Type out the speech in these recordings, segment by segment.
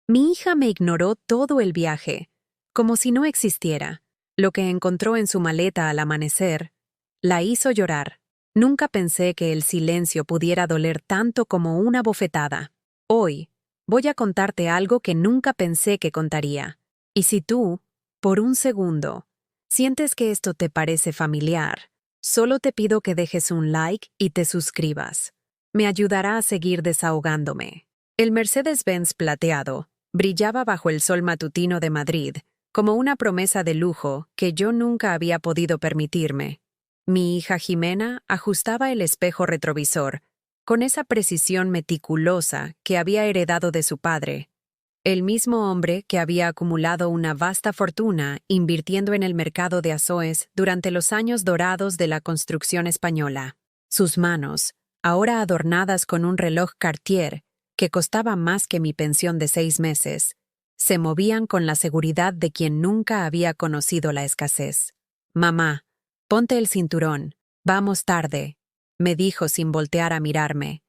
Mi hija me ignoró todo el viaje, como si no existiera. Lo que encontró en su maleta al amanecer la hizo llorar. Nunca pensé que el silencio pudiera doler tanto como una bofetada. Hoy, voy a contarte algo que nunca pensé que contaría. Y si tú, por un segundo, sientes que esto te parece familiar, solo te pido que dejes un like y te suscribas. Me ayudará a seguir desahogándome. El Mercedes-Benz plateado brillaba bajo el sol matutino de Madrid, como una promesa de lujo que yo nunca había podido permitirme. Mi hija Jimena ajustaba el espejo retrovisor, con esa precisión meticulosa que había heredado de su padre, el mismo hombre que había acumulado una vasta fortuna invirtiendo en el mercado de Azores durante los años dorados de la construcción española. Sus manos, ahora adornadas con un reloj Cartier, que costaba más que mi pensión de 6 meses, se movían con la seguridad de quien nunca había conocido la escasez. «Mamá, ponte el cinturón, vamos tarde», me dijo sin voltear a mirarme,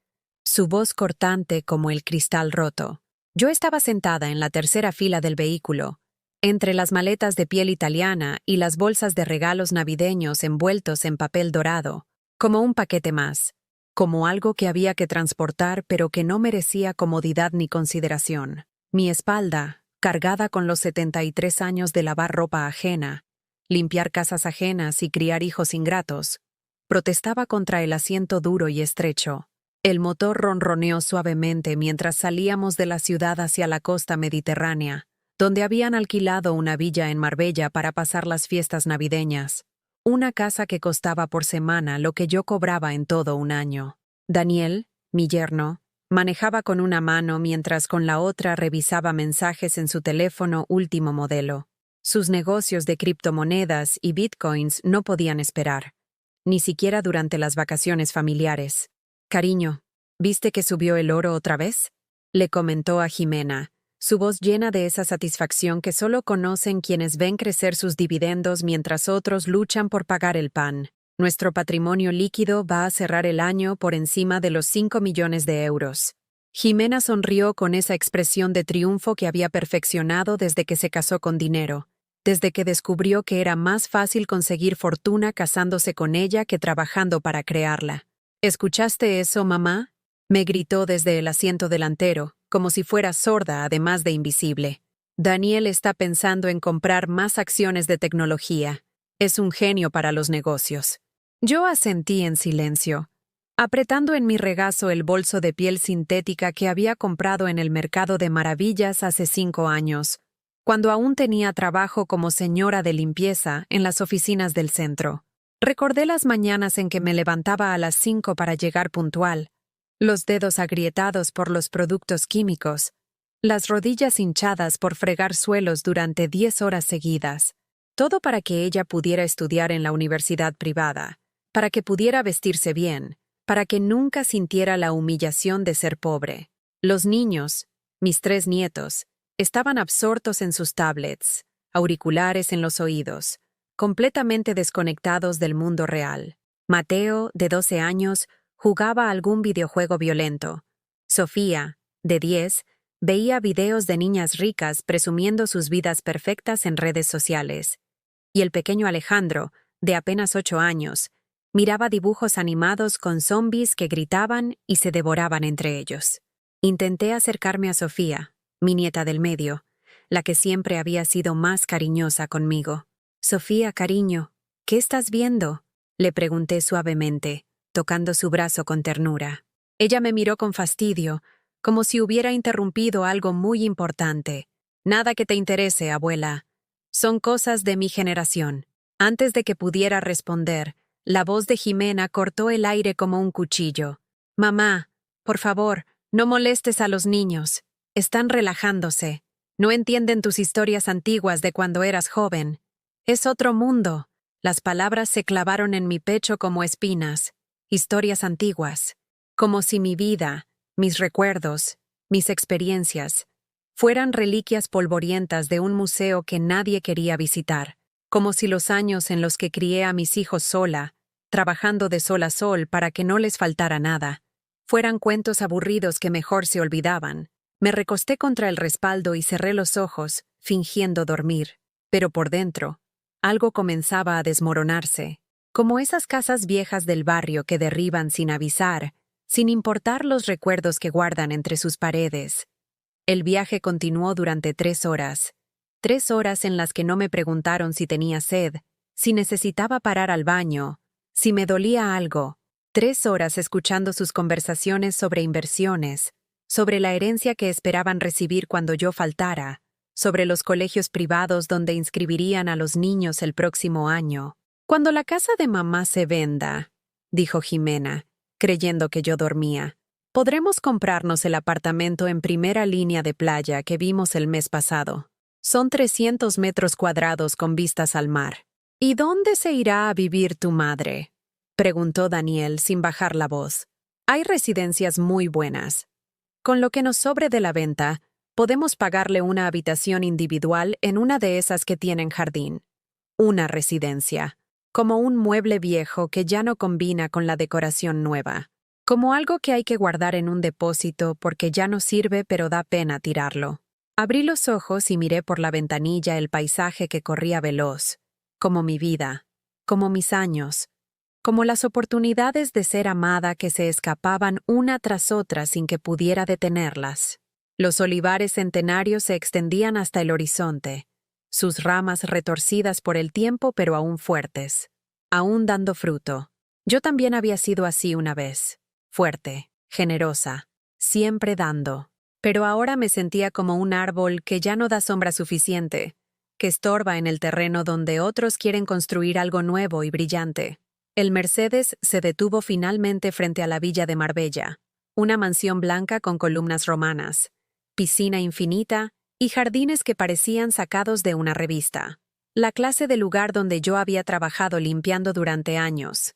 su voz cortante como el cristal roto. Yo estaba sentada en la tercera fila del vehículo, entre las maletas de piel italiana y las bolsas de regalos navideños envueltos en papel dorado, como un paquete más, como algo que había que transportar pero que no merecía comodidad ni consideración. Mi espalda, cargada con los 73 años de lavar ropa ajena, limpiar casas ajenas y criar hijos ingratos, protestaba contra el asiento duro y estrecho. El motor ronroneó suavemente mientras salíamos de la ciudad hacia la costa mediterránea, donde habían alquilado una villa en Marbella para pasar las fiestas navideñas. Una casa que costaba por semana lo que yo cobraba en todo un año. Daniel, mi yerno, manejaba con una mano mientras con la otra revisaba mensajes en su teléfono último modelo. Sus negocios de criptomonedas y bitcoins no podían esperar, ni siquiera durante las vacaciones familiares. «Cariño, ¿viste que subió el oro otra vez?», le comentó a Jimena, su voz llena de esa satisfacción que solo conocen quienes ven crecer sus dividendos mientras otros luchan por pagar el pan. «Nuestro patrimonio líquido va a cerrar el año por encima de los 5 millones de euros». Jimena sonrió con esa expresión de triunfo que había perfeccionado desde que se casó con dinero, desde que descubrió que era más fácil conseguir fortuna casándose con ella que trabajando para crearla. «¿Escuchaste eso, mamá?», me gritó desde el asiento delantero, como si fuera sorda además de invisible. «Daniel está pensando en comprar más acciones de tecnología. Es un genio para los negocios». Yo asentí en silencio, apretando en mi regazo el bolso de piel sintética que había comprado en el Mercado de Maravillas hace 5 años, cuando aún tenía trabajo como señora de limpieza en las oficinas del centro. Recordé las mañanas en que me levantaba a las 5 para llegar puntual, los dedos agrietados por los productos químicos, las rodillas hinchadas por fregar suelos durante 10 horas seguidas, todo para que ella pudiera estudiar en la universidad privada, para que pudiera vestirse bien, para que nunca sintiera la humillación de ser pobre. Los niños, mis 3 nietos, estaban absortos en sus tablets, auriculares en los oídos, completamente desconectados del mundo real. Mateo, de 12 años, jugaba algún videojuego violento. Sofía, de 10, veía videos de niñas ricas presumiendo sus vidas perfectas en redes sociales. Y el pequeño Alejandro, de apenas 8 años, miraba dibujos animados con zombies que gritaban y se devoraban entre ellos. Intenté acercarme a Sofía, mi nieta del medio, la que siempre había sido más cariñosa conmigo. «Sofía, cariño, ¿qué estás viendo?», le pregunté suavemente, tocando su brazo con ternura. Ella me miró con fastidio, como si hubiera interrumpido algo muy importante. «Nada que te interese, abuela. Son cosas de mi generación». Antes de que pudiera responder, la voz de Jimena cortó el aire como un cuchillo. «Mamá, por favor, no molestes a los niños. Están relajándose. No entienden tus historias antiguas de cuando eras joven. Es otro mundo». Las palabras se clavaron en mi pecho como espinas. Historias antiguas. Como si mi vida, mis recuerdos, mis experiencias, fueran reliquias polvorientas de un museo que nadie quería visitar. Como si los años en los que crié a mis hijos sola, trabajando de sol a sol para que no les faltara nada, fueran cuentos aburridos que mejor se olvidaban. Me recosté contra el respaldo y cerré los ojos, fingiendo dormir. Pero por dentro, algo comenzaba a desmoronarse, como esas casas viejas del barrio que derriban sin avisar, sin importar los recuerdos que guardan entre sus paredes. El viaje continuó durante 3 horas. 3 horas en las que no me preguntaron si tenía sed, si necesitaba parar al baño, si me dolía algo. 3 horas escuchando sus conversaciones sobre inversiones, sobre la herencia que esperaban recibir cuando yo faltara, sobre los colegios privados donde inscribirían a los niños el próximo año. «Cuando la casa de mamá se venda», dijo Jimena, creyendo que yo dormía, «podremos comprarnos el apartamento en primera línea de playa que vimos el mes pasado. Son 300 metros cuadrados con vistas al mar». «¿Y dónde se irá a vivir tu madre?», preguntó Daniel sin bajar la voz. «Hay residencias muy buenas. Con lo que nos sobre de la venta, podemos pagarle una habitación individual en una de esas que tienen jardín. Una residencia. Como un mueble viejo que ya no combina con la decoración nueva. Como algo que hay que guardar en un depósito porque ya no sirve pero da pena tirarlo». Abrí los ojos y miré por la ventanilla el paisaje que corría veloz, como mi vida, como mis años, como las oportunidades de ser amada que se escapaban una tras otra sin que pudiera detenerlas. Los olivares centenarios se extendían hasta el horizonte, sus ramas retorcidas por el tiempo pero aún fuertes, aún dando fruto. Yo también había sido así una vez, fuerte, generosa, siempre dando. Pero ahora me sentía como un árbol que ya no da sombra suficiente, que estorba en el terreno donde otros quieren construir algo nuevo y brillante. El Mercedes se detuvo finalmente frente a la villa de Marbella, una mansión blanca con columnas romanas, piscina infinita y jardines que parecían sacados de una revista. La clase de lugar donde yo había trabajado limpiando durante años,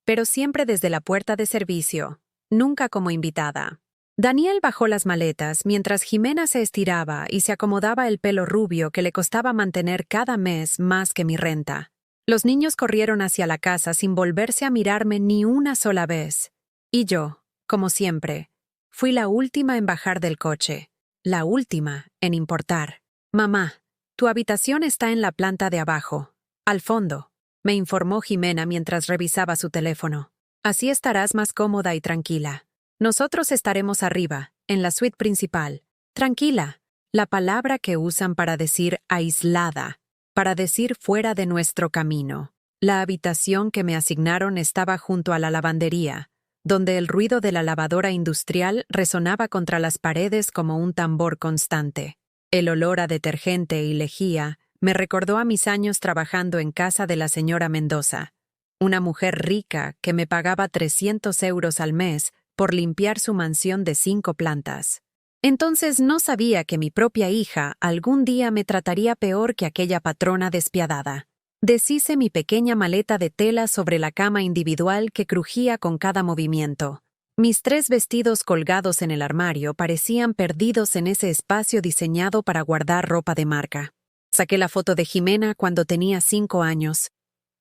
pero siempre desde la puerta de servicio, nunca como invitada. Daniel bajó las maletas mientras Jimena se estiraba y se acomodaba el pelo rubio que le costaba mantener cada mes más que mi renta. Los niños corrieron hacia la casa sin volverse a mirarme ni una sola vez. Y yo, como siempre, fui la última en bajar del coche, la última en importar. «Mamá, tu habitación está en la planta de abajo, al fondo», me informó Jimena mientras revisaba su teléfono. «Así estarás más cómoda y tranquila. Nosotros estaremos arriba, en la suite principal. Tranquila, la palabra que usan para decir aislada, para decir fuera de nuestro camino. La habitación que me asignaron estaba junto a la lavandería, donde el ruido de la lavadora industrial resonaba contra las paredes como un tambor constante. El olor a detergente y lejía me recordó a mis años trabajando en casa de la señora Mendoza, una mujer rica que me pagaba 300 euros al mes por limpiar su mansión de 5 plantas. Entonces no sabía que mi propia hija algún día me trataría peor que aquella patrona despiadada. Deshice mi pequeña maleta de tela sobre la cama individual que crujía con cada movimiento. Mis 3 vestidos colgados en el armario parecían perdidos en ese espacio diseñado para guardar ropa de marca. Saqué la foto de Jimena cuando tenía 5 años,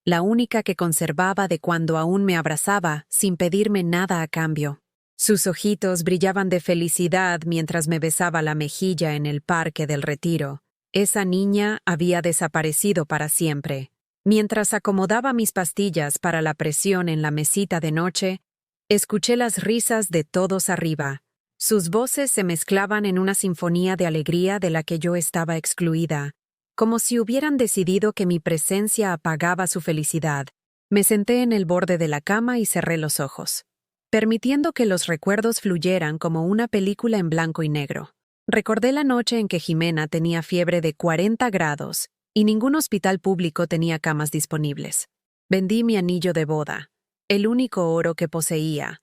la única que conservaba de cuando aún me abrazaba sin pedirme nada a cambio. Sus ojitos brillaban de felicidad mientras me besaba la mejilla en el Parque del Retiro. Esa niña había desaparecido para siempre. Mientras acomodaba mis pastillas para la presión en la mesita de noche, escuché las risas de todos arriba. Sus voces se mezclaban en una sinfonía de alegría de la que yo estaba excluida, como si hubieran decidido que mi presencia apagaba su felicidad. Me senté en el borde de la cama y cerré los ojos, permitiendo que los recuerdos fluyeran como una película en blanco y negro. Recordé la noche en que Jimena tenía fiebre de 40 grados y ningún hospital público tenía camas disponibles. Vendí mi anillo de boda, el único oro que poseía,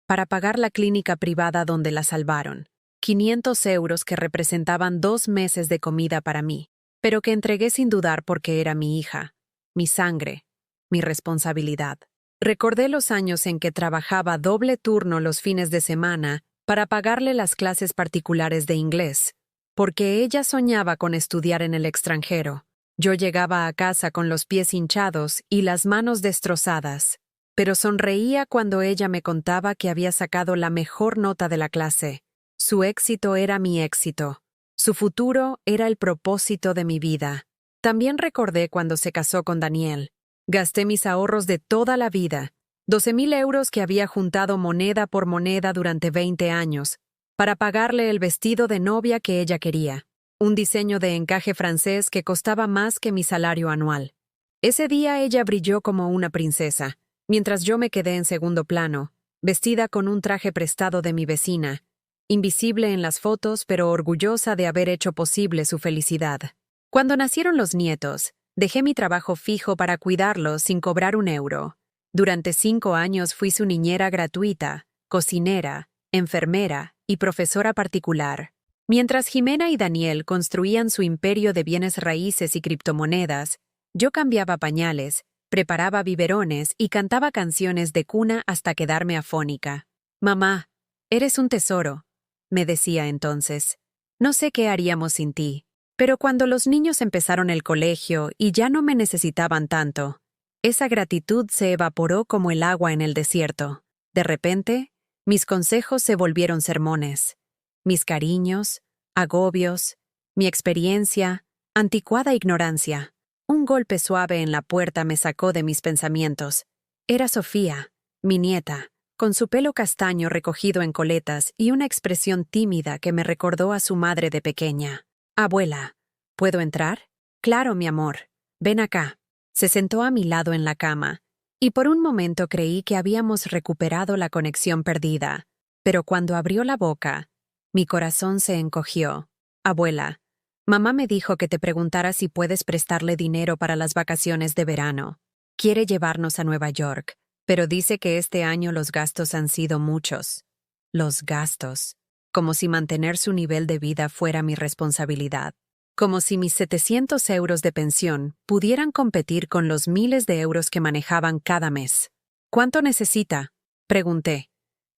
para pagar la clínica privada donde la salvaron. 500 euros que representaban 2 meses de comida para mí, pero que entregué sin dudar porque era mi hija, mi sangre, mi responsabilidad. Recordé los años en que trabajaba doble turno los fines de semana para pagarle las clases particulares de inglés, porque ella soñaba con estudiar en el extranjero. Yo llegaba a casa con los pies hinchados y las manos destrozadas, pero sonreía cuando ella me contaba que había sacado la mejor nota de la clase. Su éxito era mi éxito. Su futuro era el propósito de mi vida. También recordé cuando se casó con Daniel. Gasté mis ahorros de toda la vida, 12,000 euros que había juntado moneda por moneda durante 20 años, para pagarle el vestido de novia que ella quería, un diseño de encaje francés que costaba más que mi salario anual. Ese día ella brilló como una princesa, mientras yo me quedé en segundo plano, vestida con un traje prestado de mi vecina, invisible en las fotos pero orgullosa de haber hecho posible su felicidad. Cuando nacieron los nietos, dejé mi trabajo fijo para cuidarlos sin cobrar un euro. Durante 5 años fui su niñera gratuita, cocinera, enfermera y profesora particular. Mientras Jimena y Daniel construían su imperio de bienes raíces y criptomonedas, yo cambiaba pañales, preparaba biberones y cantaba canciones de cuna hasta quedarme afónica. «Mamá, eres un tesoro», me decía entonces. «No sé qué haríamos sin ti». Pero cuando los niños empezaron el colegio y ya no me necesitaban tanto, esa gratitud se evaporó como el agua en el desierto. De repente, mis consejos se volvieron sermones. Mis cariños, agobios, mi experiencia, anticuada ignorancia. Un golpe suave en la puerta me sacó de mis pensamientos. Era Sofía, mi nieta, con su pelo castaño recogido en coletas y una expresión tímida que me recordó a su madre de pequeña. «Abuela, ¿puedo entrar?» «Claro, mi amor. Ven acá». Se sentó a mi lado en la cama, y por un momento creí que habíamos recuperado la conexión perdida. Pero cuando abrió la boca, mi corazón se encogió. «Abuela, mamá me dijo que te preguntara si puedes prestarle dinero para las vacaciones de verano. Quiere llevarnos a Nueva York, pero dice que este año los gastos han sido muchos». Los gastos. Como si mantener su nivel de vida fuera mi responsabilidad. Como si mis 700 euros de pensión pudieran competir con los miles de euros que manejaban cada mes. «¿Cuánto necesita?», pregunté,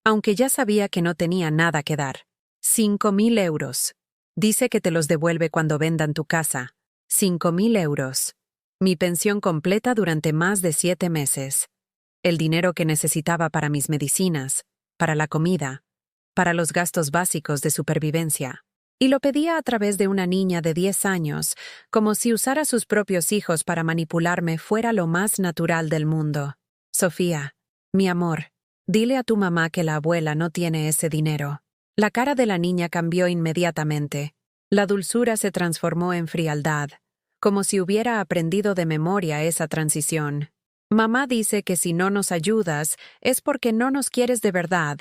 aunque ya sabía que no tenía nada que dar. 5,000 euros. Dice que te los devuelve cuando vendan tu casa. 5,000 euros. Mi pensión completa durante más de 7 meses. El dinero que necesitaba para mis medicinas, para la comida, para los gastos básicos de supervivencia. Y lo pedía a través de una niña de 10 años, como si usar a sus propios hijos para manipularme fuera lo más natural del mundo. «Sofía, mi amor, dile a tu mamá que la abuela no tiene ese dinero». La cara de la niña cambió inmediatamente. La dulzura se transformó en frialdad, como si hubiera aprendido de memoria esa transición. «Mamá dice que si no nos ayudas es porque no nos quieres de verdad.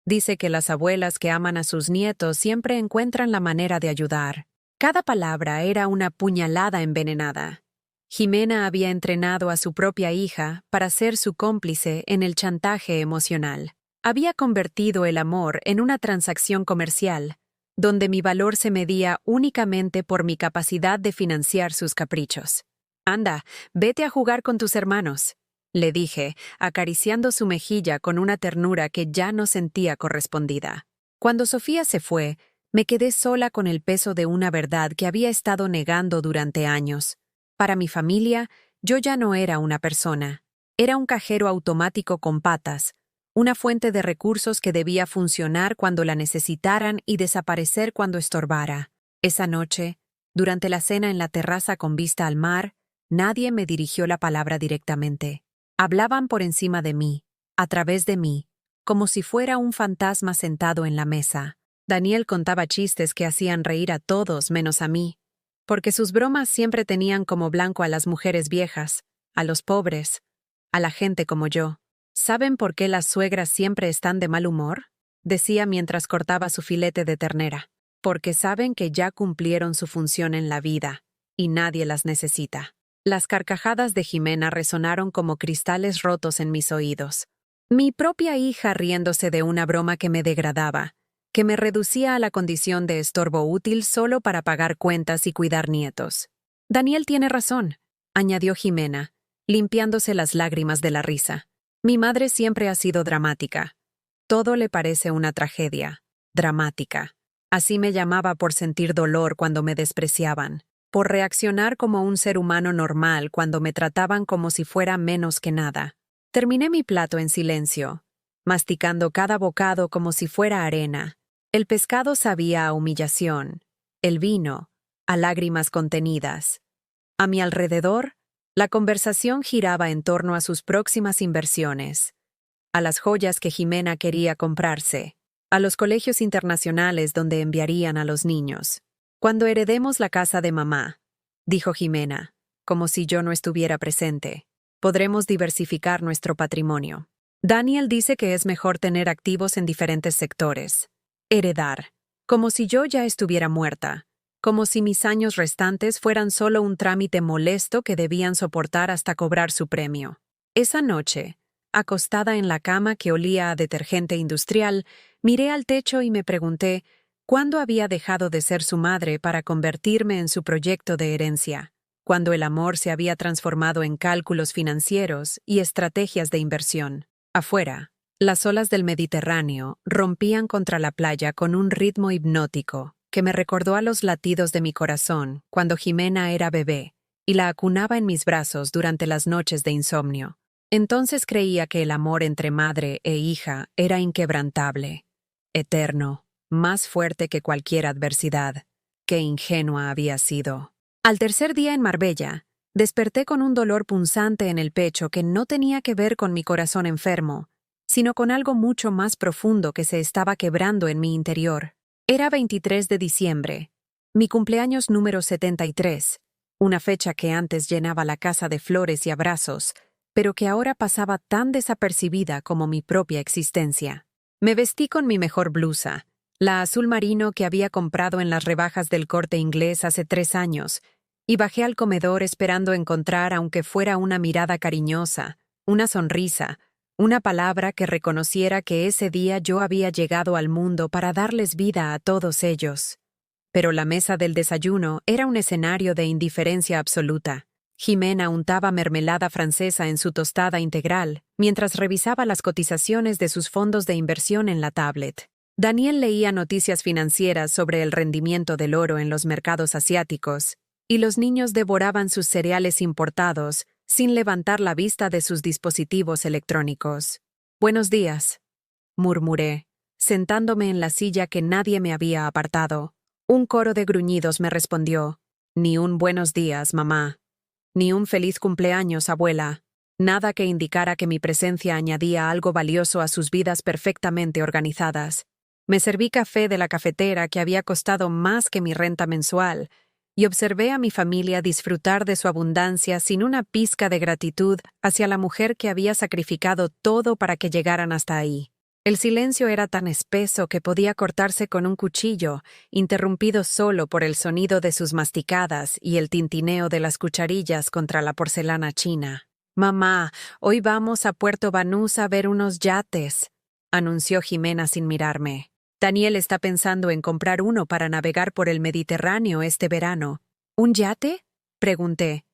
Dice que las abuelas que aman a sus nietos siempre encuentran la manera de ayudar». Cada palabra era una puñalada envenenada. Jimena había entrenado a su propia hija para ser su cómplice en el chantaje emocional. Había convertido el amor en una transacción comercial, donde mi valor se medía únicamente por mi capacidad de financiar sus caprichos. «Anda, vete a jugar con tus hermanos», le dije, acariciando su mejilla con una ternura que ya no sentía correspondida. Cuando Sofía se fue, me quedé sola con el peso de una verdad que había estado negando durante años. Para mi familia, yo ya no era una persona. Era un cajero automático con patas, una fuente de recursos que debía funcionar cuando la necesitaran y desaparecer cuando estorbara. Esa noche, durante la cena en la terraza con vista al mar, nadie me dirigió la palabra directamente. Hablaban por encima de mí, a través de mí, como si fuera un fantasma sentado en la mesa. Daniel contaba chistes que hacían reír a todos menos a mí, porque sus bromas siempre tenían como blanco a las mujeres viejas, a los pobres, a la gente como yo. «¿Saben por qué las suegras siempre están de mal humor?», decía mientras cortaba su filete de ternera. «Porque saben que ya cumplieron su función en la vida, y nadie las necesita». Las carcajadas de Jimena resonaron como cristales rotos en mis oídos. Mi propia hija riéndose de una broma que me degradaba, que me reducía a la condición de estorbo útil solo para pagar cuentas y cuidar nietos. «Daniel tiene razón», añadió Jimena, limpiándose las lágrimas de la risa. «Mi madre siempre ha sido dramática. Todo le parece una tragedia. Dramática. Así me llamaba por sentir dolor cuando me despreciaban, por reaccionar como un ser humano normal cuando me trataban como si fuera menos que nada». Terminé mi plato en silencio, masticando cada bocado como si fuera arena. El pescado sabía a humillación, el vino a lágrimas contenidas. A mi alrededor, la conversación giraba en torno a sus próximas inversiones, a las joyas que Jimena quería comprarse, a los colegios internacionales donde enviarían a los niños. Cuando heredemos la casa de mamá, dijo Jimena, como si yo no estuviera presente, podremos diversificar nuestro patrimonio. Daniel dice que es mejor tener activos en diferentes sectores. Heredar, como si yo ya estuviera muerta, como si mis años restantes fueran solo un trámite molesto que debían soportar hasta cobrar su premio. Esa noche, acostada en la cama que olía a detergente industrial, miré al techo y me pregunté cuándo había dejado de ser su madre para convertirme en su proyecto de herencia, cuando el amor se había transformado en cálculos financieros y estrategias de inversión. Afuera, las olas del Mediterráneo rompían contra la playa con un ritmo hipnótico que me recordó a los latidos de mi corazón cuando Jimena era bebé y la acunaba en mis brazos durante las noches de insomnio. Entonces creía que el amor entre madre e hija era inquebrantable, eterno, más fuerte que cualquier adversidad. Qué ingenua había sido. Al tercer día en Marbella, desperté con un dolor punzante en el pecho que no tenía que ver con mi corazón enfermo, sino con algo mucho más profundo que se estaba quebrando en mi interior. Era 23 de diciembre, mi cumpleaños número 73, una fecha que antes llenaba la casa de flores y abrazos, pero que ahora pasaba tan desapercibida como mi propia existencia. Me vestí con mi mejor blusa, la azul marino que había comprado en las rebajas del Corte Inglés hace 3 años, y bajé al comedor esperando encontrar, aunque fuera una mirada cariñosa, una sonrisa, una palabra que reconociera que ese día yo había llegado al mundo para darles vida a todos ellos. Pero la mesa del desayuno era un escenario de indiferencia absoluta. Jimena untaba mermelada francesa en su tostada integral, mientras revisaba las cotizaciones de sus fondos de inversión en la tablet. Daniel leía noticias financieras sobre el rendimiento del oro en los mercados asiáticos, y los niños devoraban sus cereales importados sin levantar la vista de sus dispositivos electrónicos. «Buenos días», murmuré, sentándome en la silla que nadie me había apartado. Un coro de gruñidos me respondió: «Ni un buenos días, mamá. Ni un feliz cumpleaños, abuela». Nada que indicara que mi presencia añadía algo valioso a sus vidas perfectamente organizadas. Me serví café de la cafetera que había costado más que mi renta mensual, y observé a mi familia disfrutar de su abundancia sin una pizca de gratitud hacia la mujer que había sacrificado todo para que llegaran hasta ahí. El silencio era tan espeso que podía cortarse con un cuchillo, interrumpido solo por el sonido de sus masticadas y el tintineo de las cucharillas contra la porcelana china. «Mamá, hoy vamos a Puerto Banús a ver unos yates», anunció Jimena sin mirarme. «Daniel está pensando en comprar uno para navegar por el Mediterráneo este verano». «¿Un yate?», pregunté,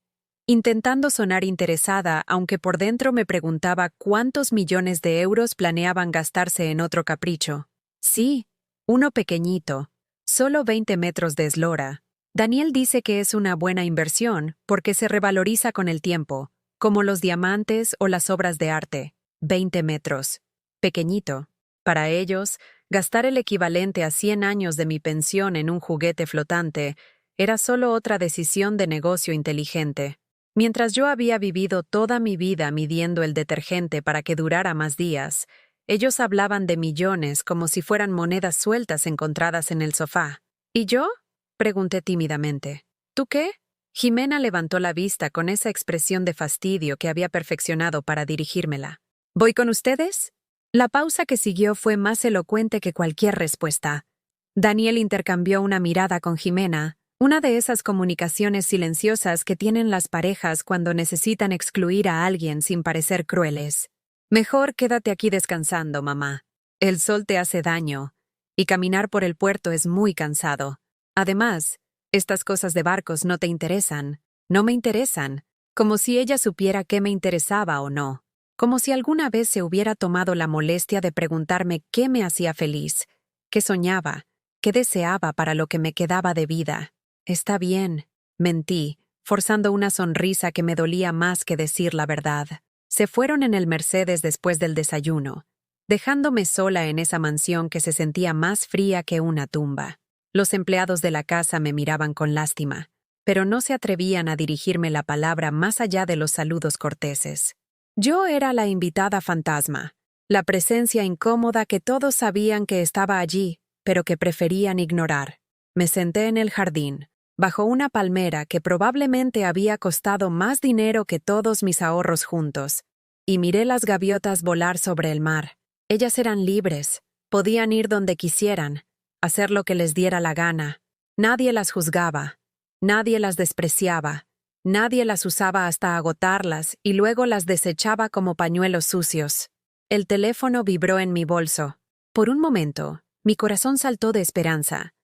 intentando sonar interesada, aunque por dentro me preguntaba cuántos millones de euros planeaban gastarse en otro capricho. «Sí, uno pequeñito, solo 20 metros de eslora. Daniel dice que es una buena inversión porque se revaloriza con el tiempo, como los diamantes o las obras de arte. 20 metros. Pequeñito. Para ellos, gastar el equivalente a 100 años de mi pensión en un juguete flotante era solo otra decisión de negocio inteligente. Mientras yo había vivido toda mi vida midiendo el detergente para que durara más días, ellos hablaban de millones como si fueran monedas sueltas encontradas en el sofá. ¿Y yo?, pregunté tímidamente. ¿Tú qué? Jimena levantó la vista con esa expresión de fastidio que había perfeccionado para dirigírmela. ¿Voy con ustedes? La pausa que siguió fue más elocuente que cualquier respuesta. Daniel intercambió una mirada con Jimena, una de esas comunicaciones silenciosas que tienen las parejas cuando necesitan excluir a alguien sin parecer crueles. «Mejor quédate aquí descansando, mamá. El sol te hace daño, y caminar por el puerto es muy cansado. Además, estas cosas de barcos no te interesan, no me interesan», como si ella supiera qué me interesaba o no. Como si alguna vez se hubiera tomado la molestia de preguntarme qué me hacía feliz, qué soñaba, qué deseaba para lo que me quedaba de vida. «Está bien», mentí, forzando una sonrisa que me dolía más que decir la verdad. Se fueron en el Mercedes después del desayuno. dejándome sola en esa mansión que se sentía más fría que una tumba. Los empleados de la casa me miraban con lástima, pero no se atrevían a dirigirme la palabra más allá de los saludos corteses. Yo era la invitada fantasma, la presencia incómoda que todos sabían que estaba allí, pero que preferían ignorar. Me senté en el jardín, bajo una palmera que probablemente había costado más dinero que todos mis ahorros juntos, y miré las gaviotas volar sobre el mar. Ellas eran libres, podían ir donde quisieran, hacer lo que les diera la gana. Nadie las juzgaba, nadie las despreciaba, nadie las usaba hasta agotarlas y luego las desechaba como pañuelos sucios. El teléfono vibró en mi bolso. Por un momento, mi corazón saltó de esperanza.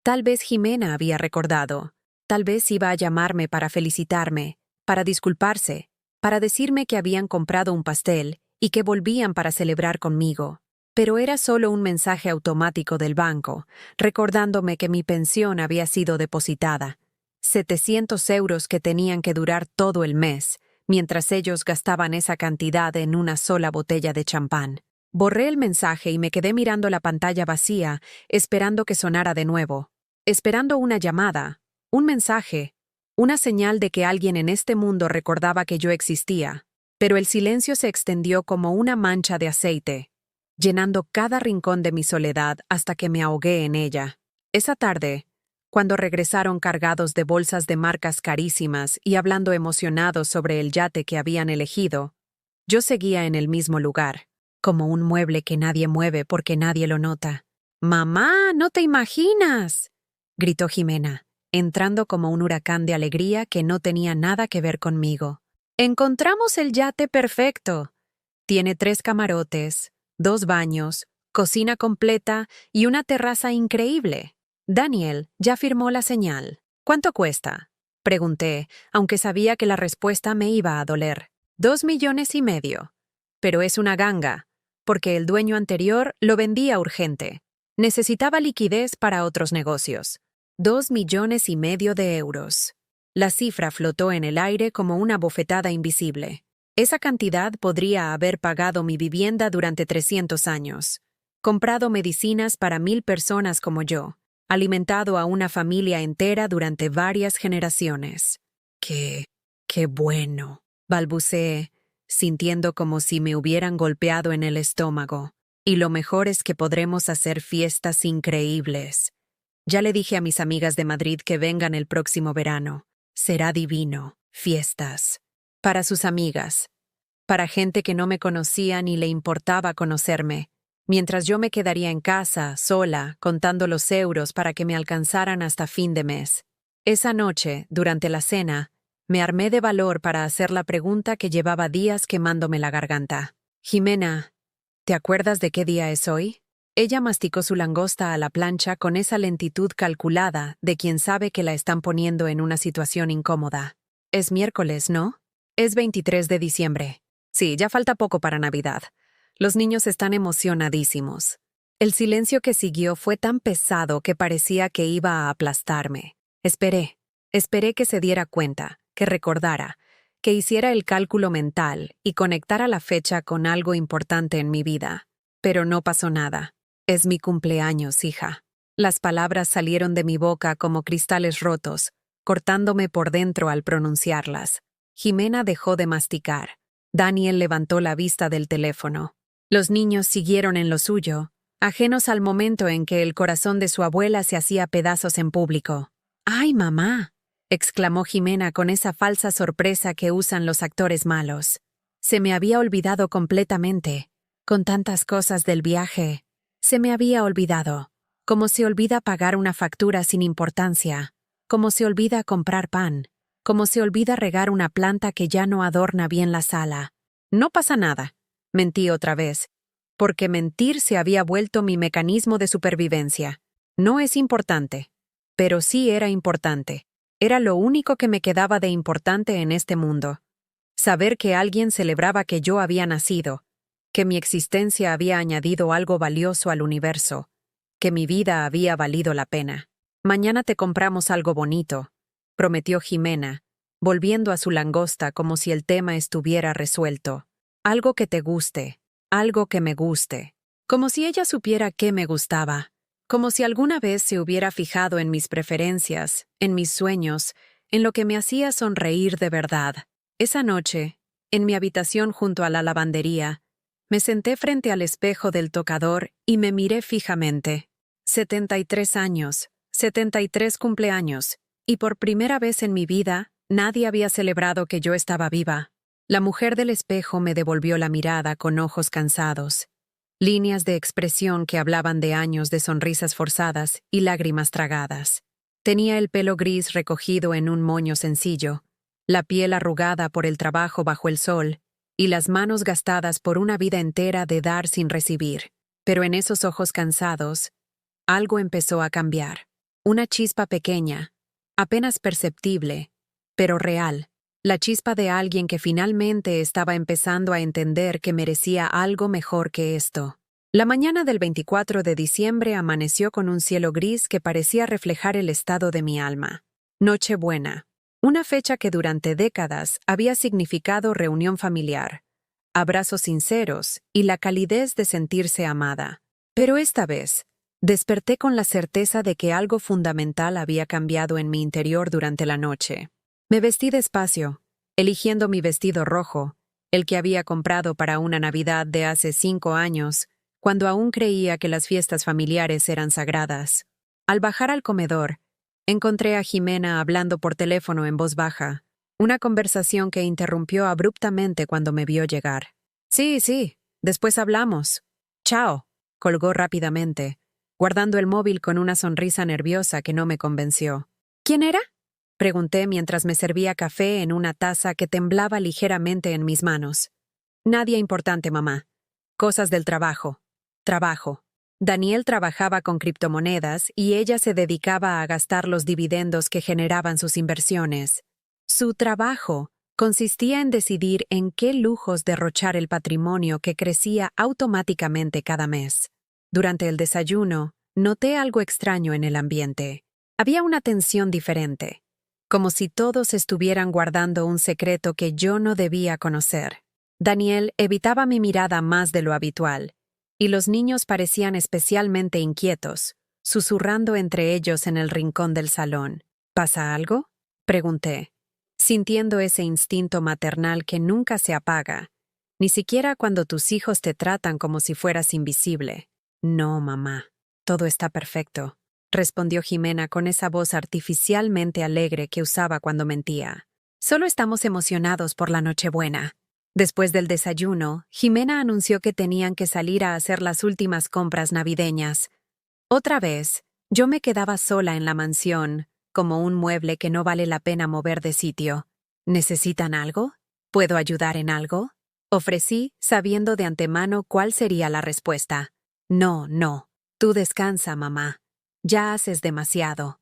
Tal vez Jimena había recordado. Tal vez iba a llamarme para felicitarme, para disculparse, para decirme que habían comprado un pastel y que volvían para celebrar conmigo. Pero era solo un mensaje automático del banco, recordándome que mi pensión había sido depositada. 700 euros que tenían que durar todo el mes, mientras ellos gastaban esa cantidad en una sola botella de champán. Borré el mensaje y me quedé mirando la pantalla vacía, esperando que sonara de nuevo. Esperando una llamada, un mensaje, una señal de que alguien en este mundo recordaba que yo existía. Pero el silencio se extendió como una mancha de aceite, llenando cada rincón de mi soledad hasta que me ahogué en ella. Esa tarde, cuando regresaron cargados de bolsas de marcas carísimas y hablando emocionados sobre el yate que habían elegido, yo seguía en el mismo lugar, como un mueble que nadie mueve porque nadie lo nota. «¡Mamá, no te imaginas!», gritó Jimena, entrando como un huracán de alegría que no tenía nada que ver conmigo. «Encontramos el yate perfecto. Tiene 3 camarotes, 2 baños, cocina completa y una terraza increíble. Daniel ya firmó la señal. ¿Cuánto cuesta?», pregunté, aunque sabía que la respuesta me iba a doler. 2,5 millones. Pero es una ganga, porque el dueño anterior lo vendía urgente. Necesitaba liquidez para otros negocios. 2,5 millones de euros. La cifra flotó en el aire como una bofetada invisible. Esa cantidad podría haber pagado mi vivienda durante 300 años, comprado medicinas para 1,000 personas como yo, alimentado a una familia entera durante varias generaciones. ¡Qué bueno!, balbuceé, sintiendo como si me hubieran golpeado en el estómago. Y lo mejor es que podremos hacer fiestas increíbles. Ya le dije a mis amigas de Madrid que vengan el próximo verano. Será divino. Fiestas. Para sus amigas. Para gente que no me conocía ni le importaba conocerme. Mientras yo me quedaría en casa, sola, contando los euros para que me alcanzaran hasta fin de mes. Esa noche, durante la cena, me armé de valor para hacer la pregunta que llevaba días quemándome la garganta. «Jimena, ¿te acuerdas de qué día es hoy?». Ella masticó su langosta a la plancha con esa lentitud calculada de quien sabe que la están poniendo en una situación incómoda. «Es miércoles, ¿no?». «Es 23 de diciembre. Sí, ya falta poco para Navidad. Los niños están emocionadísimos». El silencio que siguió fue tan pesado que parecía que iba a aplastarme. Esperé que se diera cuenta, que recordara, que hiciera el cálculo mental y conectara la fecha con algo importante en mi vida. Pero no pasó nada. «Es mi cumpleaños, hija». Las palabras salieron de mi boca como cristales rotos, cortándome por dentro al pronunciarlas. Jimena dejó de masticar. Daniel levantó la vista del teléfono. Los niños siguieron en lo suyo, ajenos al momento en que el corazón de su abuela se hacía pedazos en público. «¡Ay, mamá!», exclamó Jimena con esa falsa sorpresa que usan los actores malos. Se me había olvidado completamente. Con tantas cosas del viaje, se me había olvidado. Como se olvida pagar una factura sin importancia. Como se olvida comprar pan. Como se olvida regar una planta que ya no adorna bien la sala. «No pasa nada», mentí otra vez, porque mentir se había vuelto mi mecanismo de supervivencia. No es importante. Pero sí era importante. Era lo único que me quedaba de importante en este mundo. Saber que alguien celebraba que yo había nacido, que mi existencia había añadido algo valioso al universo, que mi vida había valido la pena. «Mañana te compramos algo bonito», prometió Jimena, volviendo a su langosta como si el tema estuviera resuelto. «Algo que te guste, algo que me guste». como si ella supiera qué me gustaba, como si alguna vez se hubiera fijado en mis preferencias, en mis sueños, en lo que me hacía sonreír de verdad. Esa noche, en mi habitación junto a la lavandería, me senté frente al espejo del tocador y me miré fijamente. 73 años, 73 cumpleaños, y por primera vez en mi vida, nadie había celebrado que yo estaba viva. La mujer del espejo me devolvió la mirada con ojos cansados, líneas de expresión que hablaban de años de sonrisas forzadas y lágrimas tragadas. Tenía el pelo gris recogido en un moño sencillo, la piel arrugada por el trabajo bajo el sol y las manos gastadas por una vida entera de dar sin recibir. Pero en esos ojos cansados, algo empezó a cambiar. Una chispa pequeña, apenas perceptible, pero real. La chispa de alguien que finalmente estaba empezando a entender que merecía algo mejor que esto. La mañana del 24 de diciembre amaneció con un cielo gris que parecía reflejar el estado de mi alma. Nochebuena. Una fecha que durante décadas había significado reunión familiar, abrazos sinceros y la calidez de sentirse amada. Pero esta vez, desperté con la certeza de que algo fundamental había cambiado en mi interior durante la noche. Me vestí despacio, eligiendo mi vestido rojo, el que había comprado para una Navidad de hace 5 años, cuando aún creía que las fiestas familiares eran sagradas. Al bajar al comedor, encontré a Jimena hablando por teléfono en voz baja, una conversación que interrumpió abruptamente cuando me vio llegar. Sí, después hablamos. Chao, colgó rápidamente, guardando el móvil con una sonrisa nerviosa que no me convenció. ¿Quién era?, pregunté mientras me servía café en una taza que temblaba ligeramente en mis manos. Nadie importante, mamá. Cosas del trabajo. Trabajo. Daniel trabajaba con criptomonedas y ella se dedicaba a gastar los dividendos que generaban sus inversiones. Su trabajo consistía en decidir en qué lujos derrochar el patrimonio que crecía automáticamente cada mes. Durante el desayuno, noté algo extraño en el ambiente. Había una tensión diferente, como si todos estuvieran guardando un secreto que yo no debía conocer. Daniel evitaba mi mirada más de lo habitual, y los niños parecían especialmente inquietos, susurrando entre ellos en el rincón del salón. ¿Pasa algo?, pregunté, sintiendo ese instinto maternal que nunca se apaga, ni siquiera cuando tus hijos te tratan como si fueras invisible. No, mamá, todo está perfecto, respondió Jimena con esa voz artificialmente alegre que usaba cuando mentía. Solo estamos emocionados por la Nochebuena. Después del desayuno, Jimena anunció que tenían que salir a hacer las últimas compras navideñas. Otra vez, yo me quedaba sola en la mansión, como un mueble que no vale la pena mover de sitio. ¿Necesitan algo? ¿Puedo ayudar en algo?, ofrecí, sabiendo de antemano cuál sería la respuesta. No, tú descansa, mamá. Ya haces demasiado,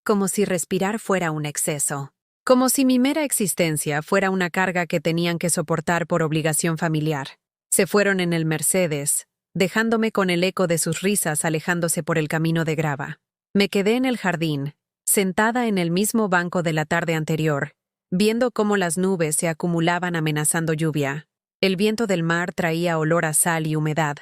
como si respirar fuera un exceso. Como si mi mera existencia fuera una carga que tenían que soportar por obligación familiar. Se fueron en el Mercedes, dejándome con el eco de sus risas alejándose por el camino de grava. Me quedé en el jardín, sentada en el mismo banco de la tarde anterior, viendo cómo las nubes se acumulaban amenazando lluvia. El viento del mar traía olor a sal y humedad,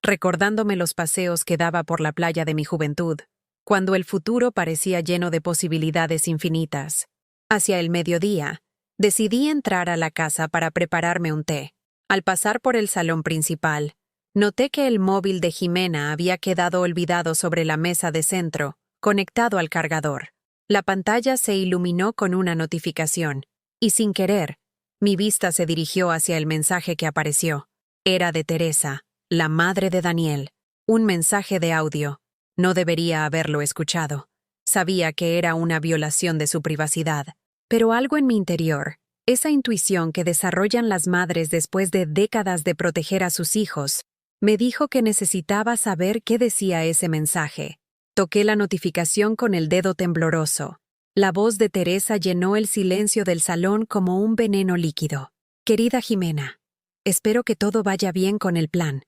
recordándome los paseos que daba por la playa de mi juventud, cuando el futuro parecía lleno de posibilidades infinitas. Hacia el mediodía, decidí entrar a la casa para prepararme un té. Al pasar por el salón principal, noté que el móvil de Jimena había quedado olvidado sobre la mesa de centro, conectado al cargador. La pantalla se iluminó con una notificación, y sin querer, mi vista se dirigió hacia el mensaje que apareció. Era de Teresa, la madre de Daniel. Un mensaje de audio. No debería haberlo escuchado. Sabía que era una violación de su privacidad. Pero algo en mi interior, esa intuición que desarrollan las madres después de décadas de proteger a sus hijos, me dijo que necesitaba saber qué decía ese mensaje. Toqué la notificación con el dedo tembloroso. La voz de Teresa llenó el silencio del salón como un veneno líquido. Querida Jimena, espero que todo vaya bien con el plan.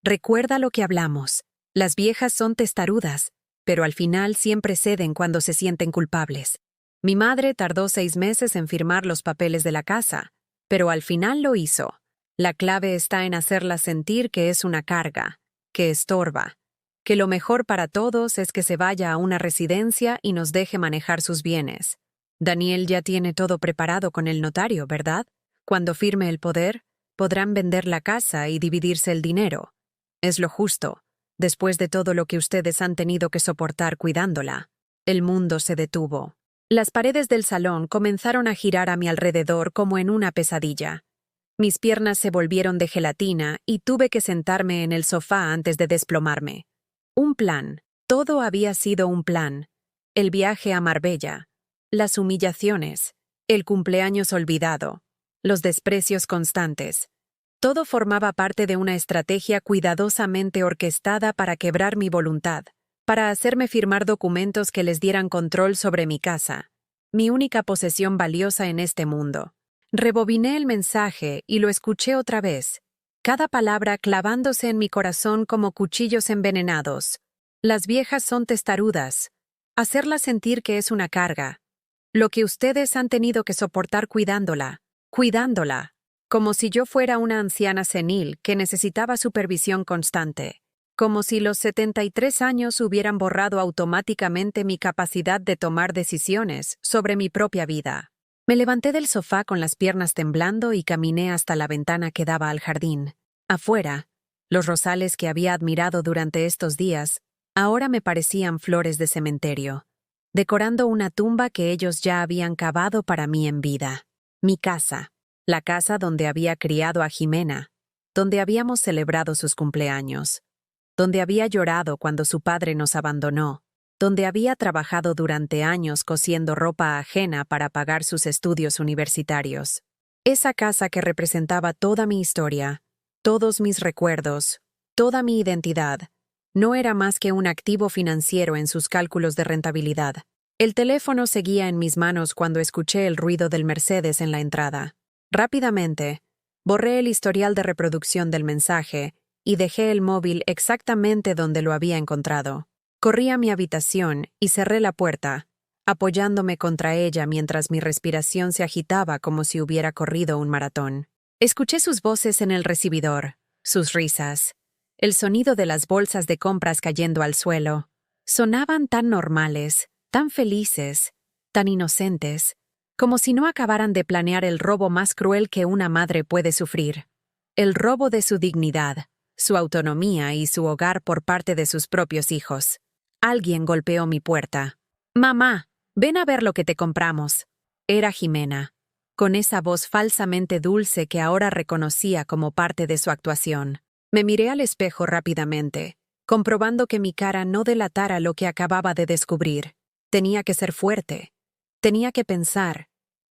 Recuerda lo que hablamos. Las viejas son testarudas, pero al final siempre ceden cuando se sienten culpables. Mi madre tardó 6 meses en firmar los papeles de la casa, pero al final lo hizo. La clave está en hacerla sentir que es una carga, que estorba, que lo mejor para todos es que se vaya a una residencia y nos deje manejar sus bienes. Daniel ya tiene todo preparado con el notario, ¿verdad? Cuando firme el poder, podrán vender la casa y dividirse el dinero. Es lo justo, después de todo lo que ustedes han tenido que soportar cuidándola. El mundo se detuvo. Las paredes del salón comenzaron a girar a mi alrededor como en una pesadilla. Mis piernas se volvieron de gelatina y tuve que sentarme en el sofá antes de desplomarme. Un plan. Todo había sido un plan. El viaje a Marbella, las humillaciones, el cumpleaños olvidado, los desprecios constantes. Todo formaba parte de una estrategia cuidadosamente orquestada para quebrar mi voluntad, para hacerme firmar documentos que les dieran control sobre mi casa, mi única posesión valiosa en este mundo. Rebobiné el mensaje y lo escuché otra vez, cada palabra clavándose en mi corazón como cuchillos envenenados. Las viejas son testarudas. Hacerlas sentir que es una carga. Lo que ustedes han tenido que soportar cuidándola, como si yo fuera una anciana senil que necesitaba supervisión constante, como si los 73 años hubieran borrado automáticamente mi capacidad de tomar decisiones sobre mi propia vida. Me levanté del sofá con las piernas temblando y caminé hasta la ventana que daba al jardín. Afuera, los rosales que había admirado durante estos días ahora me parecían flores de cementerio, decorando una tumba que ellos ya habían cavado para mí en vida. Mi casa, la casa donde había criado a Jimena, donde habíamos celebrado sus cumpleaños, donde había llorado cuando su padre nos abandonó, donde había trabajado durante años cosiendo ropa ajena para pagar sus estudios universitarios. Esa casa que representaba toda mi historia, todos mis recuerdos, toda mi identidad, no era más que un activo financiero en sus cálculos de rentabilidad. El teléfono seguía en mis manos cuando escuché el ruido del Mercedes en la entrada. Rápidamente, borré el historial de reproducción del mensaje y dejé el móvil exactamente donde lo había encontrado. Corrí a mi habitación y cerré la puerta, apoyándome contra ella mientras mi respiración se agitaba como si hubiera corrido un maratón. Escuché sus voces en el recibidor, sus risas, el sonido de las bolsas de compras cayendo al suelo. Sonaban tan normales, tan felices, tan inocentes, como si no acabaran de planear el robo más cruel que una madre puede sufrir. El robo de su dignidad, su autonomía y su hogar por parte de sus propios hijos. Alguien golpeó mi puerta. «Mamá, ven a ver lo que te compramos». Era Jimena, con esa voz falsamente dulce que ahora reconocía como parte de su actuación. Me miré al espejo rápidamente, comprobando que mi cara no delatara lo que acababa de descubrir. Tenía que ser fuerte. Tenía que pensar.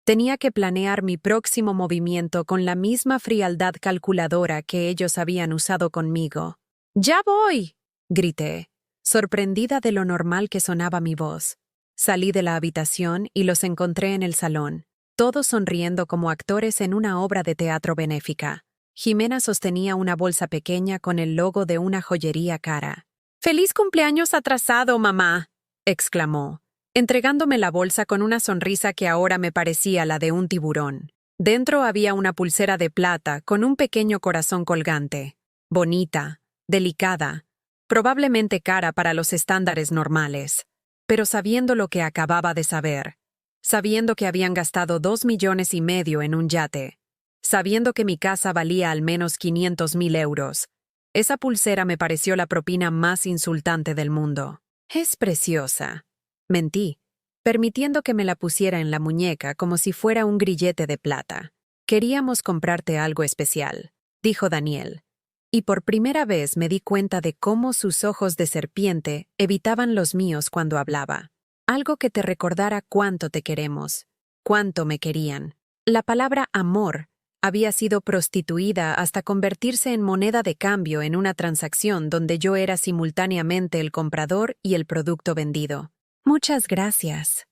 Tenía que planear mi próximo movimiento con la misma frialdad calculadora que ellos habían usado conmigo. «¡Ya voy!», grité, sorprendida de lo normal que sonaba mi voz. Salí de la habitación y los encontré en el salón, todos sonriendo como actores en una obra de teatro benéfica. Jimena sostenía una bolsa pequeña con el logo de una joyería cara. «¡Feliz cumpleaños atrasado, mamá!», exclamó, entregándome la bolsa con una sonrisa que ahora me parecía la de un tiburón. Dentro había una pulsera de plata con un pequeño corazón colgante. Bonita, delicada, probablemente cara para los estándares normales. Pero sabiendo lo que acababa de saber, sabiendo que habían gastado 2,5 millones en un yate, sabiendo que mi casa valía al menos 500,000 euros, esa pulsera me pareció la propina más insultante del mundo. «Es preciosa», mentí, permitiendo que me la pusiera en la muñeca como si fuera un grillete de plata. «Queríamos comprarte algo especial», dijo Daniel, y por primera vez me di cuenta de cómo sus ojos de serpiente evitaban los míos cuando hablaba. «Algo que te recordara cuánto te queremos, cuánto me querían». La palabra amor había sido prostituida hasta convertirse en moneda de cambio en una transacción donde yo era simultáneamente el comprador y el producto vendido. «Muchas gracias»,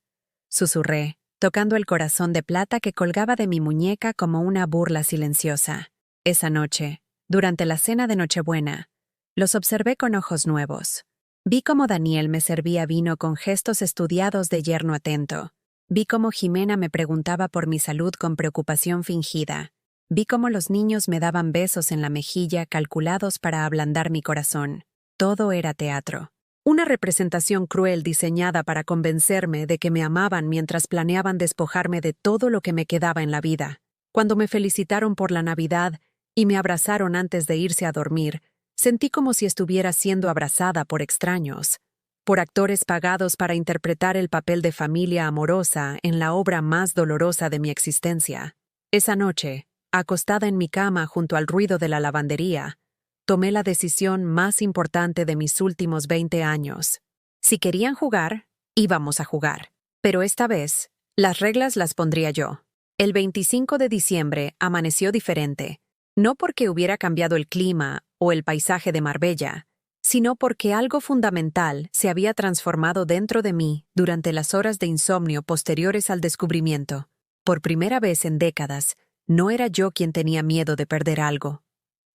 susurré, tocando el corazón de plata que colgaba de mi muñeca como una burla silenciosa. Esa noche, durante la cena de Nochebuena, los observé con ojos nuevos. Vi cómo Daniel me servía vino con gestos estudiados de yerno atento. Vi cómo Jimena me preguntaba por mi salud con preocupación fingida. Vi cómo los niños me daban besos en la mejilla calculados para ablandar mi corazón. Todo era teatro. Una representación cruel diseñada para convencerme de que me amaban mientras planeaban despojarme de todo lo que me quedaba en la vida. Cuando me felicitaron por la Navidad y me abrazaron antes de irse a dormir, sentí como si estuviera siendo abrazada por extraños, por actores pagados para interpretar el papel de familia amorosa en la obra más dolorosa de mi existencia. Esa noche, acostada en mi cama junto al ruido de la lavandería, tomé la decisión más importante de mis últimos 20 años. Si querían jugar, íbamos a jugar. Pero esta vez, las reglas las pondría yo. El 25 de diciembre amaneció diferente, no porque hubiera cambiado el clima o el paisaje de Marbella, sino porque algo fundamental se había transformado dentro de mí durante las horas de insomnio posteriores al descubrimiento. Por primera vez en décadas, no era yo quien tenía miedo de perder algo.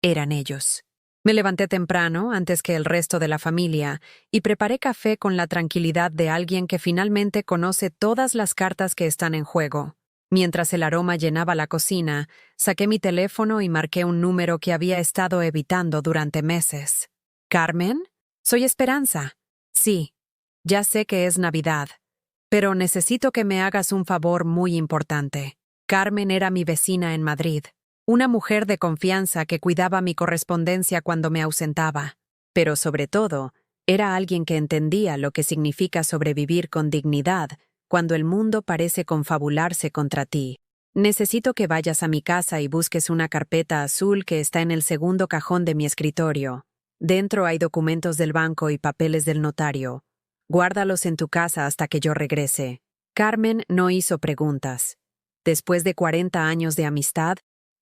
Eran ellos. Me levanté temprano, antes que el resto de la familia, y preparé café con la tranquilidad de alguien que finalmente conoce todas las cartas que están en juego. Mientras el aroma llenaba la cocina, saqué mi teléfono y marqué un número que había estado evitando durante meses. ¿Carmen? Soy Esperanza. Sí, ya sé que es Navidad, pero necesito que me hagas un favor muy importante. Carmen era mi vecina en Madrid. Una mujer de confianza que cuidaba mi correspondencia cuando me ausentaba, pero sobre todo, era alguien que entendía lo que significa sobrevivir con dignidad cuando el mundo parece confabularse contra ti. Necesito que vayas a mi casa y busques una carpeta azul que está en el segundo cajón de mi escritorio. Dentro hay documentos del banco y papeles del notario. Guárdalos en tu casa hasta que yo regrese. Carmen no hizo preguntas. Después de 40 años de amistad,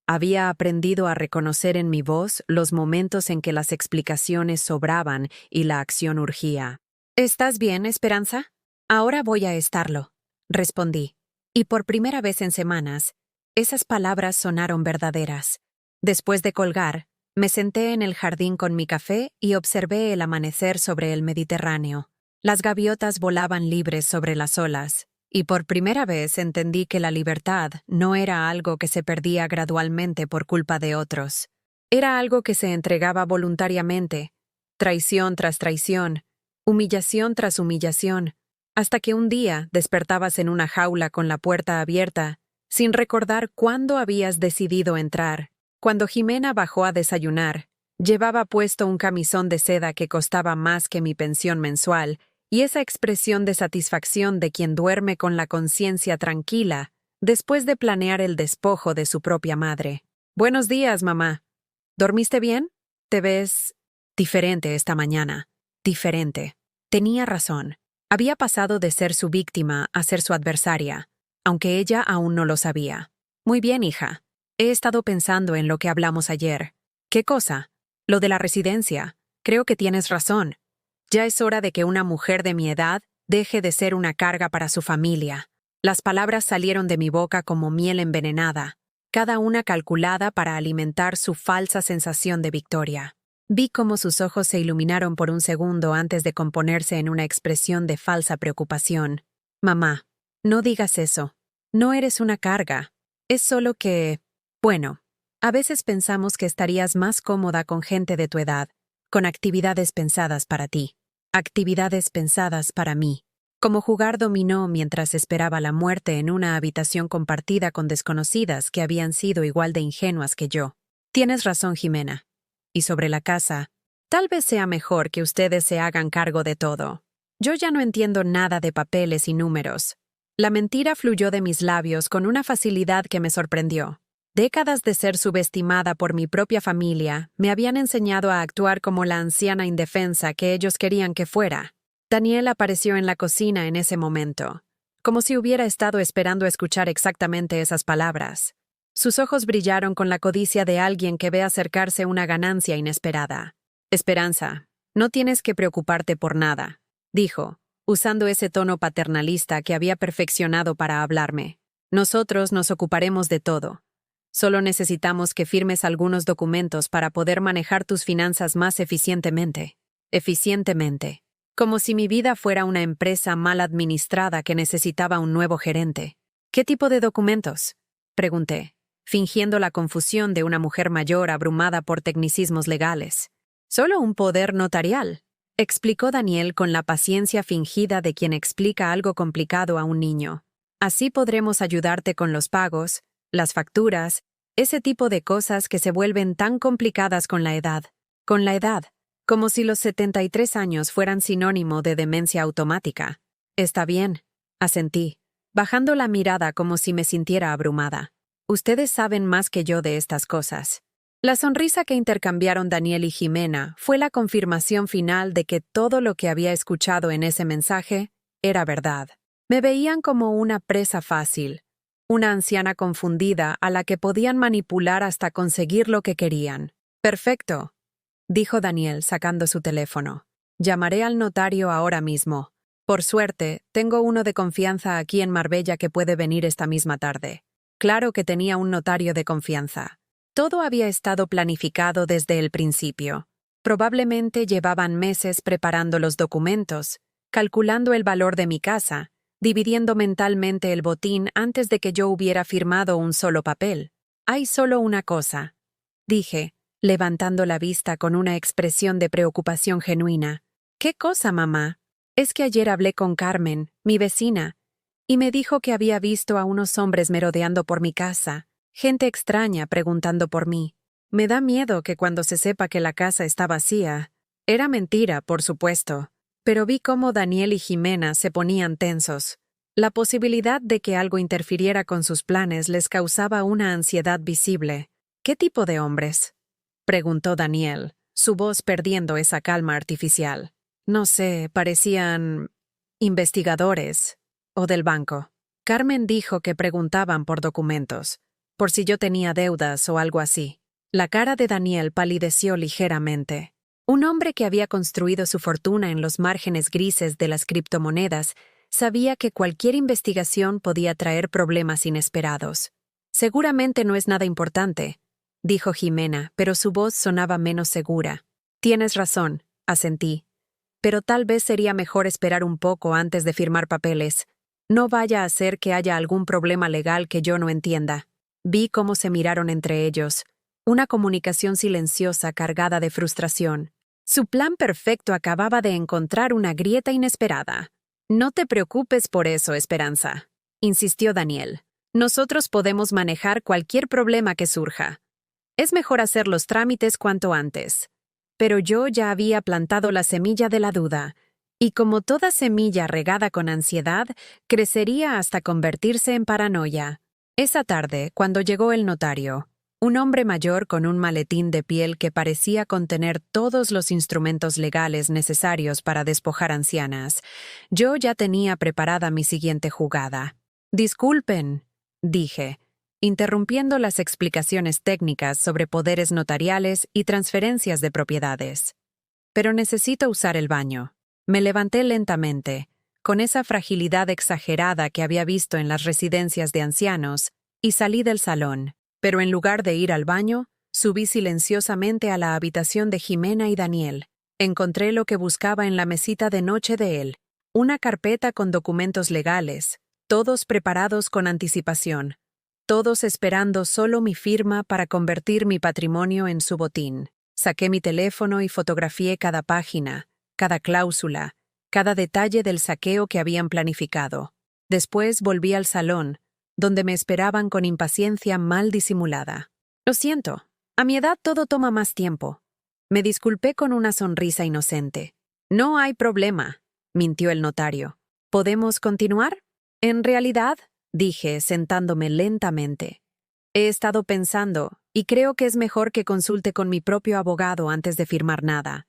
había aprendido a reconocer en mi voz los momentos en que las explicaciones sobraban y la acción urgía. ¿Estás bien, Esperanza? Ahora voy a estarlo, respondí. Y por primera vez en semanas, esas palabras sonaron verdaderas. Después de colgar, me senté en el jardín con mi café y observé el amanecer sobre el Mediterráneo. Las gaviotas volaban libres sobre las olas. Y por primera vez entendí que la libertad no era algo que se perdía gradualmente por culpa de otros. Era algo que se entregaba voluntariamente, traición tras traición, humillación tras humillación, hasta que un día despertabas en una jaula con la puerta abierta, sin recordar cuándo habías decidido entrar. Cuando Jimena bajó a desayunar, llevaba puesto un camisón de seda que costaba más que mi pensión mensual, y esa expresión de satisfacción de quien duerme con la conciencia tranquila después de planear el despojo de su propia madre. «Buenos días, mamá. ¿Dormiste bien? Te ves diferente esta mañana». Diferente. Tenía razón. Había pasado de ser su víctima a ser su adversaria, aunque ella aún no lo sabía. «Muy bien, hija. He estado pensando en lo que hablamos ayer». «¿Qué cosa?» «Lo de la residencia. Creo que tienes razón. Ya es hora de que una mujer de mi edad deje de ser una carga para su familia». Las palabras salieron de mi boca como miel envenenada, cada una calculada para alimentar su falsa sensación de victoria. Vi cómo sus ojos se iluminaron por un segundo antes de componerse en una expresión de falsa preocupación. «Mamá, no digas eso. No eres una carga. Es solo que... Bueno, a veces pensamos que estarías más cómoda con gente de tu edad, con actividades pensadas para ti. Actividades pensadas para mí, como jugar dominó mientras esperaba la muerte en una habitación compartida con desconocidas que habían sido igual de ingenuas que yo. Tienes razón, Jimena. Y sobre la casa, tal vez sea mejor que ustedes se hagan cargo de todo. Yo ya no entiendo nada de papeles y números. La mentira fluyó de mis labios con una facilidad que me sorprendió. Décadas de ser subestimada por mi propia familia me habían enseñado a actuar como la anciana indefensa que ellos querían que fuera. Daniel apareció en la cocina en ese momento, como si hubiera estado esperando escuchar exactamente esas palabras. Sus ojos brillaron con la codicia de alguien que ve acercarse una ganancia inesperada. «Esperanza, no tienes que preocuparte por nada», dijo, usando ese tono paternalista que había perfeccionado para hablarme. «Nosotros nos ocuparemos de todo. Solo necesitamos que firmes algunos documentos para poder manejar tus finanzas más eficientemente». Eficientemente. Como si mi vida fuera una empresa mal administrada que necesitaba un nuevo gerente. «¿Qué tipo de documentos?», pregunté. fingiendo la confusión de una mujer mayor abrumada por tecnicismos legales. Solo un poder notarial, explicó Daniel con la paciencia fingida de quien explica algo complicado a un niño. Así podremos ayudarte con los pagos, las facturas, ese tipo de cosas que se vuelven tan complicadas con la edad. Con la edad, como si los 73 años fueran sinónimo de demencia automática. Está bien, asentí, bajando la mirada como si me sintiera abrumada. Ustedes saben más que yo de estas cosas. La sonrisa que intercambiaron Daniel y Jimena fue la confirmación final de que todo lo que había escuchado en ese mensaje era verdad. Me veían como una presa fácil, una anciana confundida a la que podían manipular hasta conseguir lo que querían. Perfecto, dijo Daniel sacando su teléfono. Llamaré al notario ahora mismo. Por suerte, tengo uno de confianza aquí en Marbella que puede venir esta misma tarde. Claro que tenía un notario de confianza. Todo había estado planificado desde el principio. Probablemente llevaban meses preparando los documentos, calculando el valor de mi casa, dividiendo mentalmente el botín antes de que yo hubiera firmado un solo papel. Hay solo una cosa, dije, levantando la vista con una expresión de preocupación genuina. ¿Qué cosa, mamá? Es que ayer hablé con Carmen, mi vecina, y me dijo que había visto a unos hombres merodeando por mi casa, gente extraña preguntando por mí. Me da miedo que cuando se sepa que la casa está vacía. Era mentira, por supuesto, pero vi cómo Daniel y Jimena se ponían tensos. La posibilidad de que algo interfiriera con sus planes les causaba una ansiedad visible. ¿Qué tipo de hombres?, preguntó Daniel, su voz perdiendo esa calma artificial. No sé, parecían investigadores o del banco. Carmen dijo que preguntaban por documentos, por si yo tenía deudas o algo así. La cara de Daniel palideció ligeramente. Un hombre que había construido su fortuna en los márgenes grises de las criptomonedas sabía que cualquier investigación podía traer problemas inesperados. Seguramente no es nada importante, dijo Jimena, pero su voz sonaba menos segura. Tienes razón, asentí. Pero tal vez sería mejor esperar un poco antes de firmar papeles. No vaya a ser que haya algún problema legal que yo no entienda. Vi cómo se miraron entre ellos, una comunicación silenciosa cargada de frustración. Su plan perfecto acababa de encontrar una grieta inesperada. No te preocupes por eso, Esperanza, insistió Daniel. Nosotros podemos manejar cualquier problema que surja. Es mejor hacer los trámites cuanto antes. Pero yo ya había plantado la semilla de la duda, y como toda semilla regada con ansiedad, crecería hasta convertirse en paranoia. Esa tarde, cuando llegó el notario, un hombre mayor con un maletín de piel que parecía contener todos los instrumentos legales necesarios para despojar ancianas, yo ya tenía preparada mi siguiente jugada. Disculpen, dije, interrumpiendo las explicaciones técnicas sobre poderes notariales y transferencias de propiedades. Pero necesito usar el baño. Me levanté lentamente, con esa fragilidad exagerada que había visto en las residencias de ancianos, y salí del salón. Pero en lugar de ir al baño, subí silenciosamente a la habitación de Jimena y Daniel. Encontré lo que buscaba en la mesita de noche de él, una carpeta con documentos legales, todos preparados con anticipación, todos esperando solo mi firma para convertir mi patrimonio en su botín. Saqué mi teléfono y fotografié cada página, cada cláusula, cada detalle del saqueo que habían planificado. Después volví al salón, donde me esperaban con impaciencia mal disimulada. Lo siento, a mi edad todo toma más tiempo. Me disculpé con una sonrisa inocente. No hay problema, mintió el notario. ¿Podemos continuar? En realidad, dije, sentándome lentamente. He estado pensando, y creo que es mejor que consulte con mi propio abogado antes de firmar nada.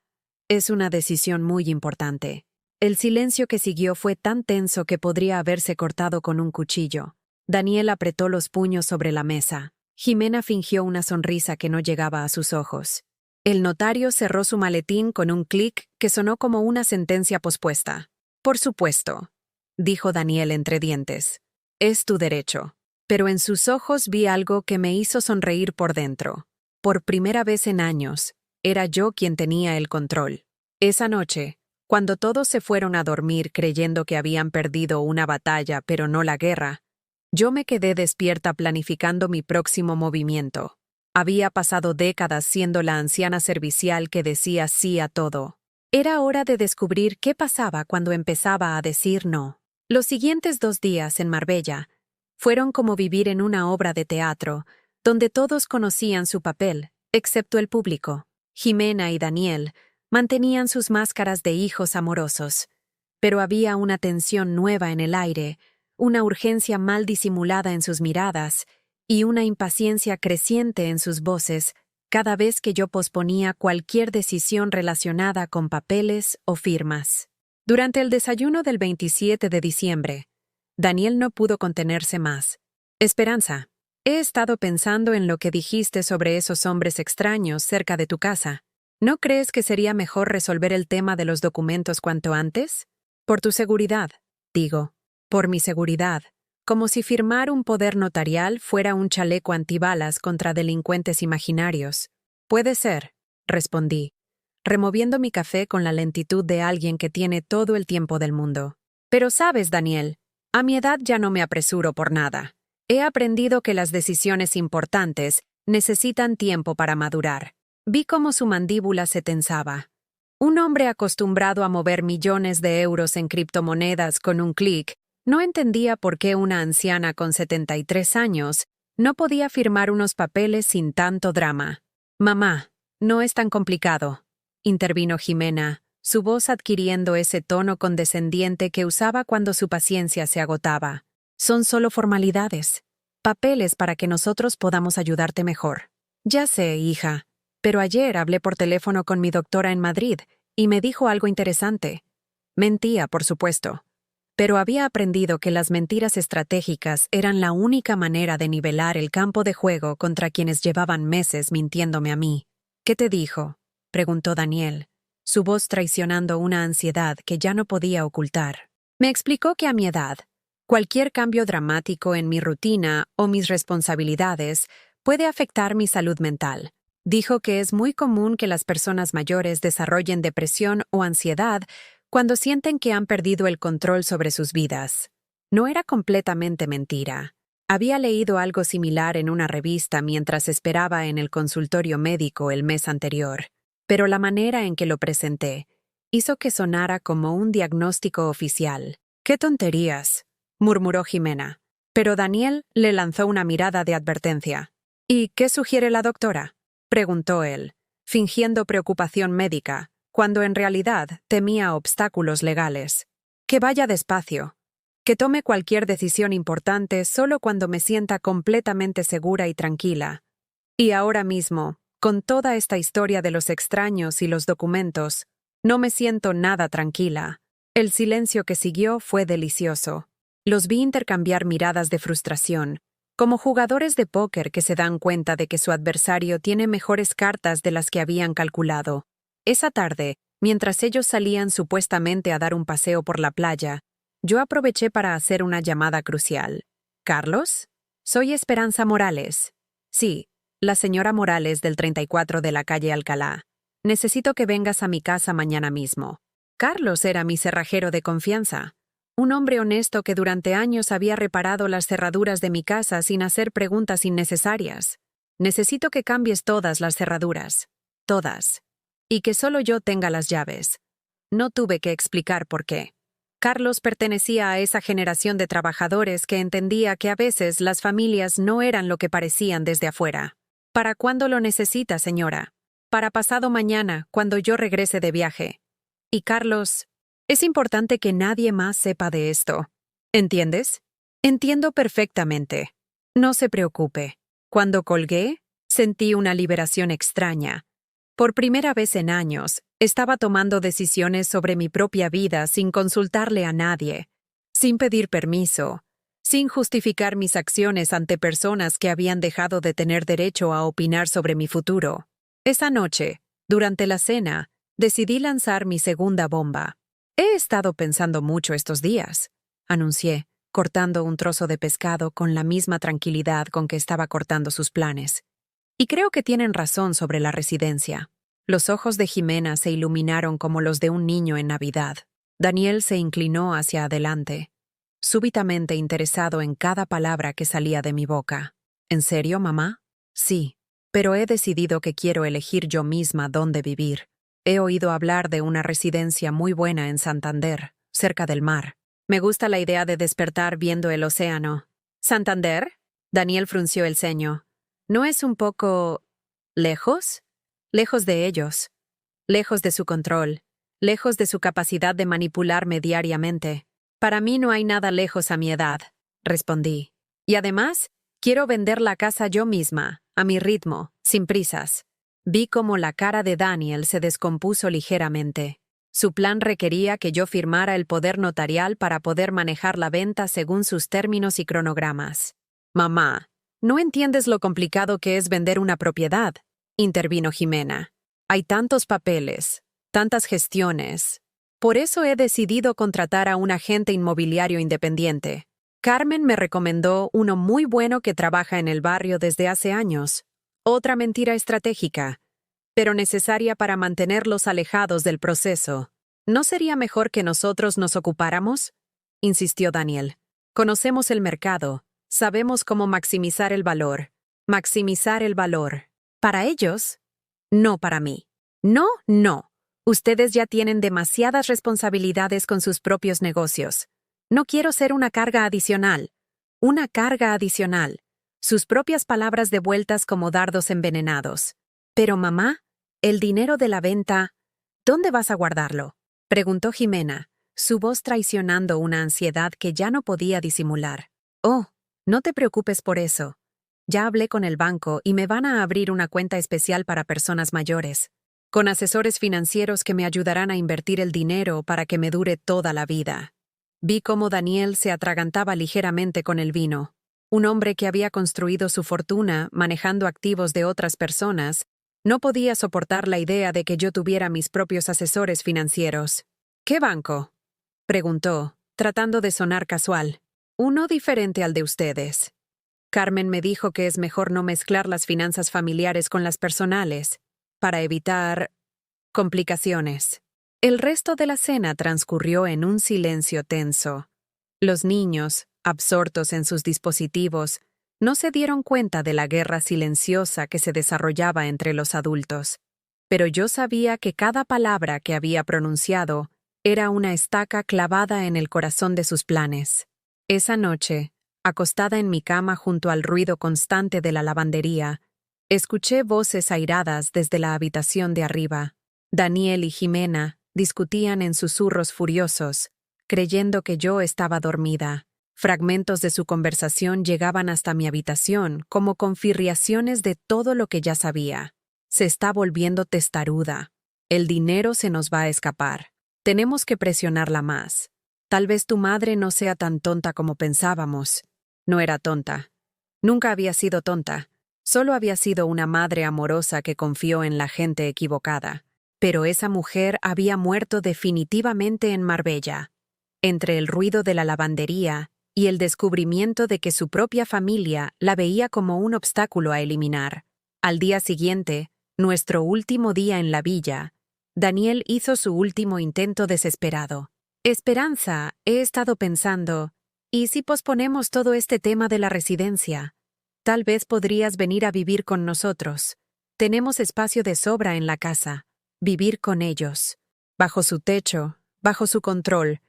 Es una decisión muy importante. El silencio que siguió fue tan tenso que podría haberse cortado con un cuchillo. Daniel apretó los puños sobre la mesa. Jimena fingió una sonrisa que no llegaba a sus ojos. El notario cerró su maletín con un clic que sonó como una sentencia pospuesta. Por supuesto, dijo Daniel entre dientes. Es tu derecho. Pero en sus ojos vi algo que me hizo sonreír por dentro. Por primera vez en años, era yo quien tenía el control. Esa noche, cuando todos se fueron a dormir creyendo que habían perdido una batalla pero no la guerra, Yo me quedé despierta planificando mi próximo movimiento. Había pasado décadas siendo la anciana servicial que decía sí a todo. Era hora de descubrir qué pasaba cuando empezaba a decir no. Los siguientes 2 días en Marbella fueron como vivir en una obra de teatro, donde todos conocían su papel, excepto el público. Jimena y Daniel mantenían sus máscaras de hijos amorosos, pero había una tensión nueva en el aire, una urgencia mal disimulada en sus miradas y una impaciencia creciente en sus voces cada vez que yo posponía cualquier decisión relacionada con papeles o firmas. Durante el desayuno del 27 de diciembre, Daniel no pudo contenerse más. Esperanza, he estado pensando en lo que dijiste sobre esos hombres extraños cerca de tu casa. ¿No crees que sería mejor resolver el tema de los documentos cuanto antes? Por tu seguridad, digo. Por mi seguridad. Como si firmar un poder notarial fuera un chaleco antibalas contra delincuentes imaginarios. Puede ser, respondí, removiendo mi café con la lentitud de alguien que tiene todo el tiempo del mundo. Pero sabes, Daniel, a mi edad ya no me apresuro por nada. He aprendido que las decisiones importantes necesitan tiempo para madurar. Vi cómo su mandíbula se tensaba. Un hombre acostumbrado a mover millones de euros en criptomonedas con un clic no entendía por qué una anciana con 73 años no podía firmar unos papeles sin tanto drama. «Mamá, no es tan complicado», intervino Jimena, su voz adquiriendo ese tono condescendiente que usaba cuando su paciencia se agotaba. «Son solo formalidades, papeles para que nosotros podamos ayudarte mejor». «Ya sé, hija, pero ayer hablé por teléfono con mi doctora en Madrid y me dijo algo interesante». Mentía, por supuesto. Pero había aprendido que las mentiras estratégicas eran la única manera de nivelar el campo de juego contra quienes llevaban meses mintiéndome a mí. «¿Qué te dijo?», preguntó Daniel, su voz traicionando una ansiedad que ya no podía ocultar. Me explicó que a mi edad, cualquier cambio dramático en mi rutina o mis responsabilidades puede afectar mi salud mental. Dijo que es muy común que las personas mayores desarrollen depresión o ansiedad cuando sienten que han perdido el control sobre sus vidas. No era completamente mentira. Había leído algo similar en una revista mientras esperaba en el consultorio médico el mes anterior, pero la manera en que lo presenté hizo que sonara como un diagnóstico oficial. «¡Qué tonterías!», murmuró Jimena. Pero Daniel le lanzó una mirada de advertencia. «¿Y qué sugiere la doctora?», preguntó él, fingiendo preocupación médica, cuando en realidad temía obstáculos legales. «Que vaya despacio. Que tome cualquier decisión importante solo cuando me sienta completamente segura y tranquila. Y ahora mismo, con toda esta historia de los extraños y los documentos, no me siento nada tranquila». El silencio que siguió fue delicioso. Los vi intercambiar miradas de frustración, como jugadores de póker que se dan cuenta de que su adversario tiene mejores cartas de las que habían calculado. Esa tarde, mientras ellos salían supuestamente a dar un paseo por la playa, yo aproveché para hacer una llamada crucial. «¿Carlos? Soy Esperanza Morales». «Sí, la señora Morales del 34 de la calle Alcalá. Necesito que vengas a mi casa mañana mismo». Carlos era mi cerrajero de confianza. Un hombre honesto que durante años había reparado las cerraduras de mi casa sin hacer preguntas innecesarias. «Necesito que cambies todas las cerraduras. Todas. Y que solo yo tenga las llaves». No tuve que explicar por qué. Carlos pertenecía a esa generación de trabajadores que entendía que a veces las familias no eran lo que parecían desde afuera. «¿Para cuándo lo necesita, señora?» «Para pasado mañana, cuando yo regrese de viaje». Y Carlos, es importante que nadie más sepa de esto. ¿Entiendes? Entiendo perfectamente. No se preocupe. Cuando colgué, sentí una liberación extraña. Por primera vez en años, estaba tomando decisiones sobre mi propia vida sin consultarle a nadie, sin pedir permiso, sin justificar mis acciones ante personas que habían dejado de tener derecho a opinar sobre mi futuro. Esa noche, durante la cena, decidí lanzar mi segunda bomba. «He estado pensando mucho estos días», anuncié, cortando un trozo de pescado con la misma tranquilidad con que estaba cortando sus planes. «Y creo que tienen razón sobre la residencia». Los ojos de Jimena se iluminaron como los de un niño en Navidad. Daniel se inclinó hacia adelante. súbitamente interesado en cada palabra que salía de mi boca. ¿En serio, mamá? Sí, pero he decidido que quiero elegir yo misma dónde vivir. He oído hablar de una residencia muy buena en Santander, cerca del mar. Me gusta la idea de despertar viendo el océano. ¿Santander? Daniel frunció el ceño. ¿No es un poco lejos? Lejos de ellos. Lejos de su control. Lejos de su capacidad de manipularme diariamente. Para mí no hay nada lejos a mi edad, respondí. Y además, quiero vender la casa yo misma, a mi ritmo, sin prisas. Vi cómo la cara de Daniel se descompuso ligeramente. Su plan requería que yo firmara el poder notarial para poder manejar la venta según sus términos y cronogramas. Mamá, no entiendes lo complicado que es vender una propiedad, intervino Jimena. Hay tantos papeles, tantas gestiones. Por eso he decidido contratar a un agente inmobiliario independiente. Carmen me recomendó uno muy bueno que trabaja en el barrio desde hace años. Otra mentira estratégica, pero necesaria para mantenerlos alejados del proceso. ¿No sería mejor que nosotros nos ocupáramos? Insistió Daniel. Conocemos el mercado, sabemos cómo maximizar el valor. Maximizar el valor. ¿Para ellos? No para mí. No, no. Ustedes ya tienen demasiadas responsabilidades con sus propios negocios. No quiero ser una carga adicional. Una carga adicional. Sus propias palabras devueltas como dardos envenenados. Pero mamá, el dinero de la venta, ¿dónde vas a guardarlo? Preguntó Jimena, su voz traicionando una ansiedad que ya no podía disimular. Oh, no te preocupes por eso. Ya hablé con el banco y me van a abrir una cuenta especial para personas mayores, con asesores financieros que me ayudarán a invertir el dinero para que me dure toda la vida. Vi cómo Daniel se atragantaba ligeramente con el vino. Un hombre que había construido su fortuna manejando activos de otras personas no podía soportar la idea de que yo tuviera mis propios asesores financieros. ¿Qué banco? Preguntó, tratando de sonar casual. Uno diferente al de ustedes. Carmen me dijo que es mejor no mezclar las finanzas familiares con las personales, para evitar complicaciones. El resto de la cena transcurrió en un silencio tenso. Los niños, absortos en sus dispositivos, no se dieron cuenta de la guerra silenciosa que se desarrollaba entre los adultos. Pero yo sabía que cada palabra que había pronunciado era una estaca clavada en el corazón de sus planes. Esa noche, acostada en mi cama junto al ruido constante de la lavandería, escuché voces airadas desde la habitación de arriba. Daniel y Jimena discutían en susurros furiosos, creyendo que yo estaba dormida. Fragmentos de su conversación llegaban hasta mi habitación como confirmaciones de todo lo que ya sabía. Se está volviendo testaruda. El dinero se nos va a escapar. Tenemos que presionarla más. Tal vez tu madre no sea tan tonta como pensábamos. No era tonta. Nunca había sido tonta. Solo había sido una madre amorosa que confió en la gente equivocada. Pero esa mujer había muerto definitivamente en Marbella. Entre el ruido de la lavandería y el descubrimiento de que su propia familia la veía como un obstáculo a eliminar. Al día siguiente, nuestro último día en la villa, Daniel hizo su último intento desesperado. Esperanza, he estado pensando, ¿y si posponemos todo este tema de la residencia? Tal vez podrías venir a vivir con nosotros. Tenemos espacio de sobra en la casa. Vivir con ellos. Bajo su techo, bajo su control,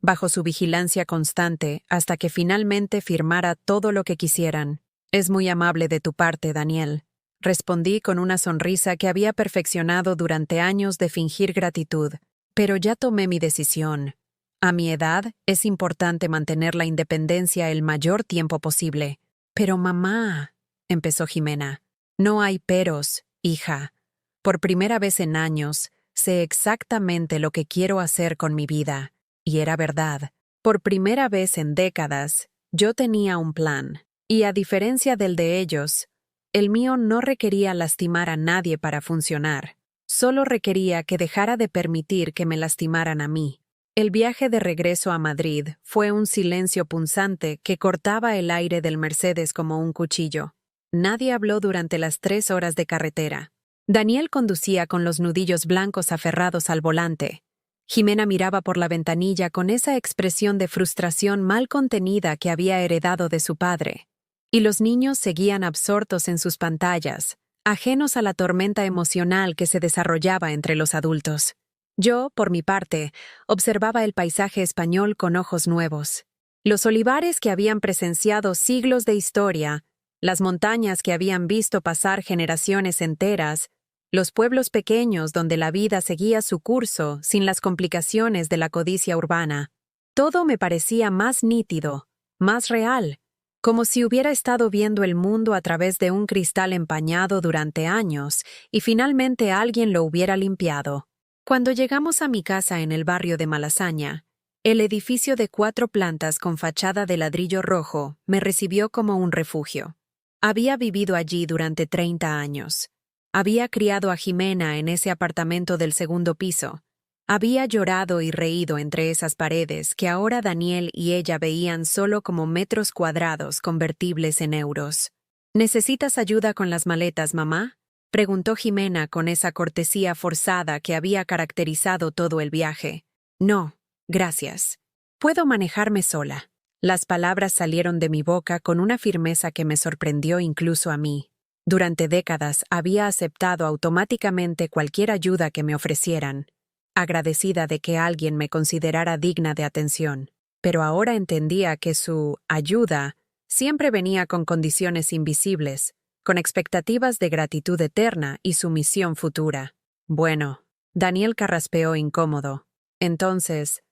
bajo su vigilancia constante, hasta que finalmente firmara todo lo que quisieran. Es muy amable de tu parte, Daniel. Respondí con una sonrisa que había perfeccionado durante años de fingir gratitud. Pero ya tomé mi decisión. A mi edad, es importante mantener la independencia el mayor tiempo posible. Pero mamá, empezó Jimena. No hay peros, hija. Por primera vez en años, sé exactamente lo que quiero hacer con mi vida. Y era verdad. Por primera vez en décadas, yo tenía un plan. Y a diferencia del de ellos, el mío no requería lastimar a nadie para funcionar. Solo requería que dejara de permitir que me lastimaran a mí. El viaje de regreso a Madrid fue un silencio punzante que cortaba el aire del Mercedes como un cuchillo. Nadie habló durante las 3 horas de carretera. Daniel conducía con los nudillos blancos aferrados al volante. Jimena miraba por la ventanilla con esa expresión de frustración mal contenida que había heredado de su padre. Y los niños seguían absortos en sus pantallas, ajenos a la tormenta emocional que se desarrollaba entre los adultos. Yo, por mi parte, observaba el paisaje español con ojos nuevos. Los olivares que habían presenciado siglos de historia, las montañas que habían visto pasar generaciones enteras, los pueblos pequeños donde la vida seguía su curso sin las complicaciones de la codicia urbana. Todo me parecía más nítido, más real, como si hubiera estado viendo el mundo a través de un cristal empañado durante años y finalmente alguien lo hubiera limpiado. Cuando llegamos a mi casa en el barrio de Malasaña, el edificio de 4 plantas con fachada de ladrillo rojo me recibió como un refugio. Había vivido allí durante 30 años. Había criado a Jimena en ese apartamento del 2º piso. Había llorado y reído entre esas paredes que ahora Daniel y ella veían solo como metros cuadrados convertibles en euros. ¿Necesitas ayuda con las maletas, mamá?, preguntó Jimena con esa cortesía forzada que había caracterizado todo el viaje. No, gracias. Puedo manejarme sola. Las palabras salieron de mi boca con una firmeza que me sorprendió incluso a mí. Durante décadas había aceptado automáticamente cualquier ayuda que me ofrecieran, agradecida de que alguien me considerara digna de atención. Pero ahora entendía que su ayuda siempre venía con condiciones invisibles, con expectativas de gratitud eterna y sumisión futura. Bueno, Daniel carraspeó incómodo. Entonces,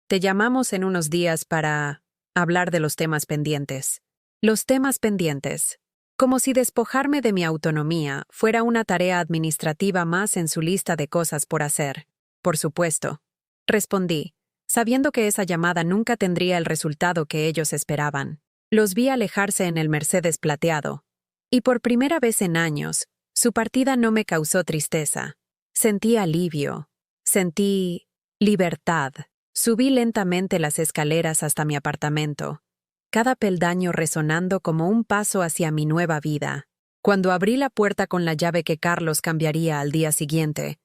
te llamamos en unos días para hablar de los temas pendientes. Los temas pendientes. Como si despojarme de mi autonomía fuera una tarea administrativa más en su lista de cosas por hacer. Por supuesto. Respondí, sabiendo que esa llamada nunca tendría el resultado que ellos esperaban. Los vi alejarse en el Mercedes plateado. Y por primera vez en años, su partida no me causó tristeza. Sentí alivio. Sentí libertad. Subí lentamente las escaleras hasta mi apartamento, cada peldaño resonando como un paso hacia mi nueva vida. Cuando abrí la puerta con la llave que Carlos cambiaría al día siguiente,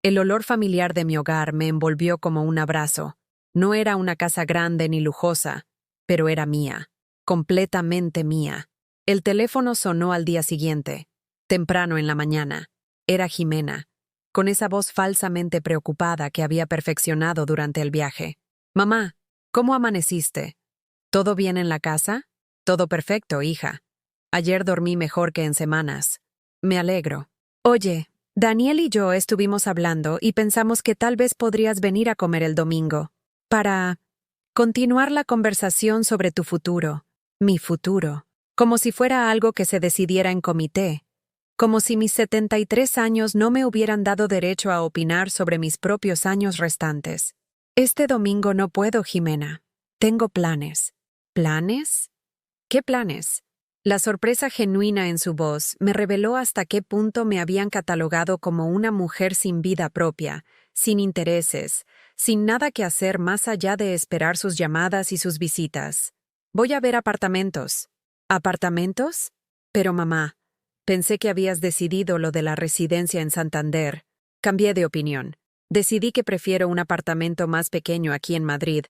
el olor familiar de mi hogar me envolvió como un abrazo. No era una casa grande ni lujosa, pero era mía, completamente mía. El teléfono sonó al día siguiente, temprano en la mañana. Era Jimena, con esa voz falsamente preocupada que había perfeccionado durante el viaje. Mamá, ¿cómo amaneciste? ¿Todo bien en la casa? Todo perfecto, hija. Ayer dormí mejor que en semanas. Me alegro. Oye, Daniel y yo estuvimos hablando y pensamos que tal vez podrías venir a comer el domingo, para continuar la conversación sobre tu futuro, mi futuro, como si fuera algo que se decidiera en comité, como si mis 73 años no me hubieran dado derecho a opinar sobre mis propios años restantes. Este domingo no puedo, Jimena. Tengo planes. ¿Planes? ¿Qué planes? La sorpresa genuina en su voz me reveló hasta qué punto me habían catalogado como una mujer sin vida propia, sin intereses, sin nada que hacer más allá de esperar sus llamadas y sus visitas. Voy a ver apartamentos. ¿Apartamentos? Pero mamá, pensé que habías decidido lo de la residencia en Santander. Cambié de opinión. Decidí que prefiero un apartamento más pequeño aquí en Madrid,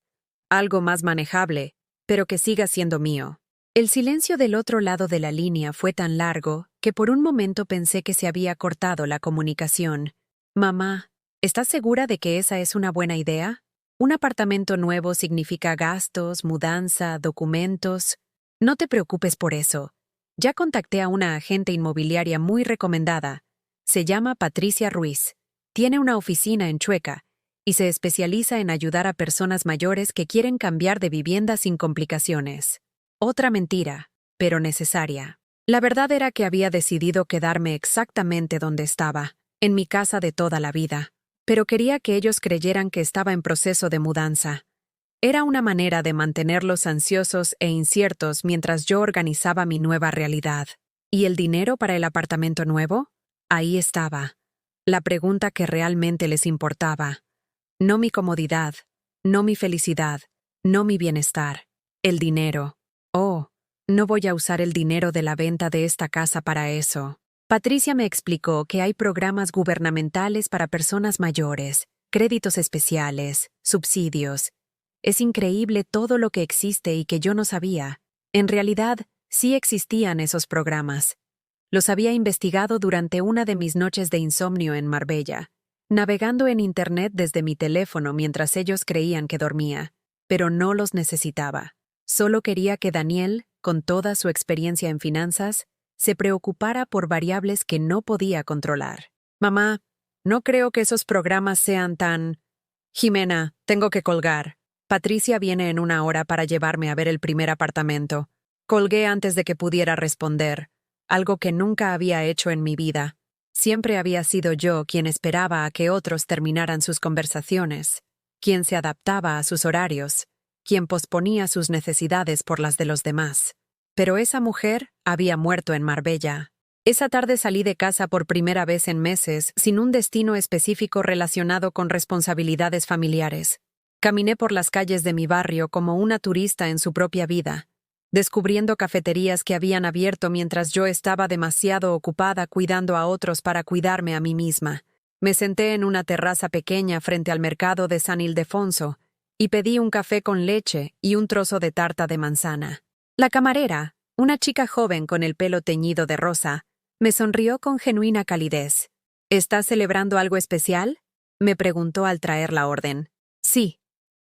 algo más manejable, pero que siga siendo mío. El silencio del otro lado de la línea fue tan largo que por un momento pensé que se había cortado la comunicación. Mamá, ¿estás segura de que esa es una buena idea? Un apartamento nuevo significa gastos, mudanza, documentos. No te preocupes por eso. Ya contacté a una agente inmobiliaria muy recomendada. Se llama Patricia Ruiz. Tiene una oficina en Chueca y se especializa en ayudar a personas mayores que quieren cambiar de vivienda sin complicaciones. Otra mentira, pero necesaria. La verdad era que había decidido quedarme exactamente donde estaba, en mi casa de toda la vida, pero quería que ellos creyeran que estaba en proceso de mudanza. Era una manera de mantenerlos ansiosos e inciertos mientras yo organizaba mi nueva realidad. ¿Y el dinero para el apartamento nuevo? Ahí estaba. La pregunta que realmente les importaba. No mi comodidad, no mi felicidad, no mi bienestar. El dinero. Oh, no voy a usar el dinero de la venta de esta casa para eso. Patricia me explicó que hay programas gubernamentales para personas mayores, créditos especiales, subsidios. Es increíble todo lo que existe y que yo no sabía. En realidad, sí existían esos programas. Los había investigado durante una de mis noches de insomnio en Marbella, navegando en Internet desde mi teléfono mientras ellos creían que dormía, pero no los necesitaba. Solo quería que Daniel, con toda su experiencia en finanzas, se preocupara por variables que no podía controlar. Mamá, no creo que esos programas sean tan... Jimena, tengo que colgar. Patricia viene en una hora para llevarme a ver el primer apartamento. Colgué antes de que pudiera responder, algo que nunca había hecho en mi vida. Siempre había sido yo quien esperaba a que otros terminaran sus conversaciones, quien se adaptaba a sus horarios, quien posponía sus necesidades por las de los demás. Pero esa mujer había muerto en Marbella. Esa tarde salí de casa por primera vez en meses sin un destino específico relacionado con responsabilidades familiares. Caminé por las calles de mi barrio como una turista en su propia vida, descubriendo cafeterías que habían abierto mientras yo estaba demasiado ocupada cuidando a otros para cuidarme a mí misma. Me senté en una terraza pequeña frente al mercado de San Ildefonso y pedí un café con leche y un trozo de tarta de manzana. La camarera, una chica joven con el pelo teñido de rosa, me sonrió con genuina calidez. ¿Estás celebrando algo especial?, me preguntó al traer la orden. Sí,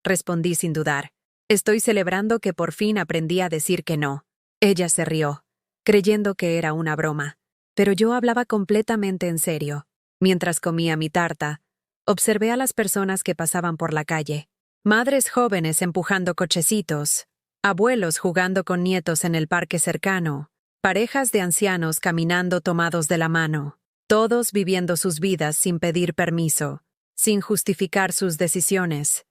respondí sin dudar. Estoy celebrando que por fin aprendí a decir que no. Ella se rió, creyendo que era una broma. Pero yo hablaba completamente en serio. Mientras comía mi tarta, observé a las personas que pasaban por la calle. Madres jóvenes empujando cochecitos, abuelos jugando con nietos en el parque cercano, parejas de ancianos caminando tomados de la mano, todos viviendo sus vidas sin pedir permiso, sin justificar sus decisiones,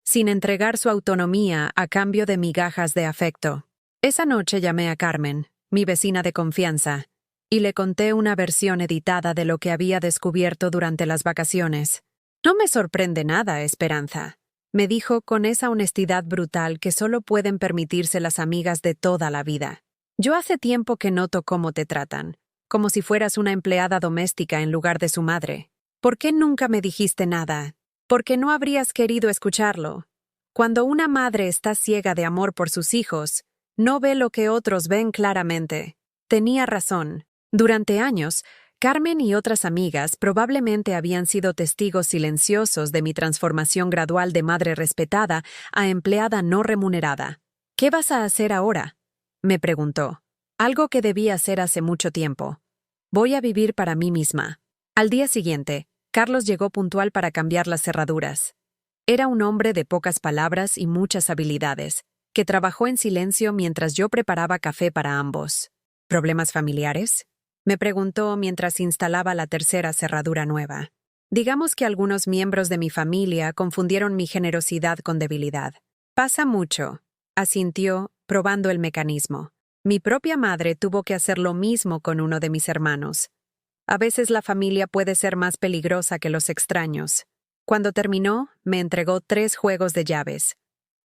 sin entregar su autonomía a cambio de migajas de afecto. Esa noche llamé a Carmen, mi vecina de confianza, y le conté una versión editada de lo que había descubierto durante las vacaciones. No me sorprende nada, Esperanza, me dijo con esa honestidad brutal que solo pueden permitirse las amigas de toda la vida. Yo hace tiempo que noto cómo te tratan, como si fueras una empleada doméstica en lugar de su madre. ¿Por qué nunca me dijiste nada? Porque no habrías querido escucharlo. Cuando una madre está ciega de amor por sus hijos, no ve lo que otros ven claramente. Tenía razón. Durante años, Carmen y otras amigas probablemente habían sido testigos silenciosos de mi transformación gradual de madre respetada a empleada no remunerada. ¿Qué vas a hacer ahora?, me preguntó. Algo que debí hacer hace mucho tiempo. Voy a vivir para mí misma. Al día siguiente, Carlos llegó puntual para cambiar las cerraduras. Era un hombre de pocas palabras y muchas habilidades, que trabajó en silencio mientras yo preparaba café para ambos. ¿Problemas familiares?, me preguntó mientras instalaba la tercera cerradura nueva. Digamos que algunos miembros de mi familia confundieron mi generosidad con debilidad. Pasa mucho, asintió, probando el mecanismo. Mi propia madre tuvo que hacer lo mismo con uno de mis hermanos. A veces la familia puede ser más peligrosa que los extraños. Cuando terminó, me entregó 3 juegos de llaves.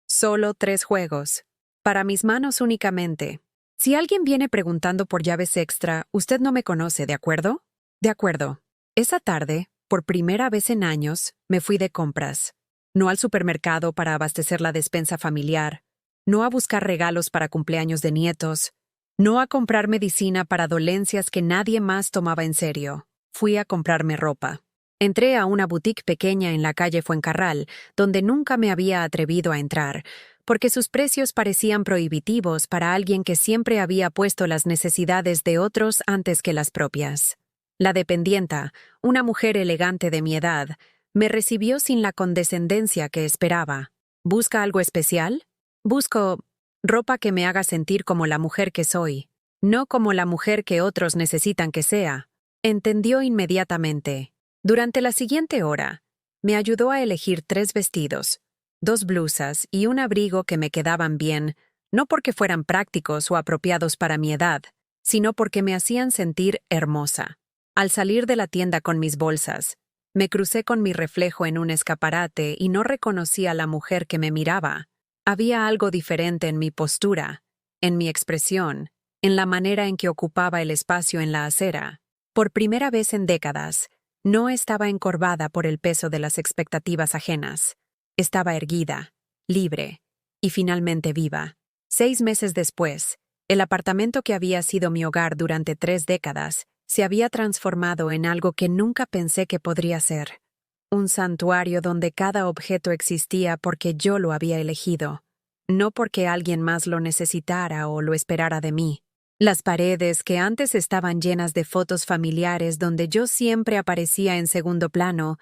Solo 3 juegos. Para mis manos únicamente. Si alguien viene preguntando por llaves extra, usted no me conoce, ¿de acuerdo? De acuerdo. Esa tarde, por primera vez en años, me fui de compras. No al supermercado para abastecer la despensa familiar, no a buscar regalos para cumpleaños de nietos, no a comprar medicina para dolencias que nadie más tomaba en serio. Fui a comprarme ropa. Entré a una boutique pequeña en la calle Fuencarral, donde nunca me había atrevido a entrar, porque sus precios parecían prohibitivos para alguien que siempre había puesto las necesidades de otros antes que las propias. La dependienta, una mujer elegante de mi edad, me recibió sin la condescendencia que esperaba. ¿Busca algo especial? Busco ropa que me haga sentir como la mujer que soy, no como la mujer que otros necesitan que sea. Entendió inmediatamente. Durante la siguiente hora, me ayudó a elegir 3 vestidos, 2 blusas y un abrigo que me quedaban bien, no porque fueran prácticos o apropiados para mi edad, sino porque me hacían sentir hermosa. Al salir de la tienda con mis bolsas, me crucé con mi reflejo en un escaparate y no reconocí a la mujer que me miraba. Había algo diferente en mi postura, en mi expresión, en la manera en que ocupaba el espacio en la acera. Por primera vez en décadas, No estaba encorvada por el peso de las expectativas ajenas. Estaba erguida, libre y finalmente viva. 6 meses después, el apartamento que había sido mi hogar durante 3 décadas se había transformado en algo que nunca pensé que podría ser. Un santuario donde cada objeto existía porque yo lo había elegido, no porque alguien más lo necesitara o lo esperara de mí. Las paredes, que antes estaban llenas de fotos familiares donde yo siempre aparecía en segundo plano,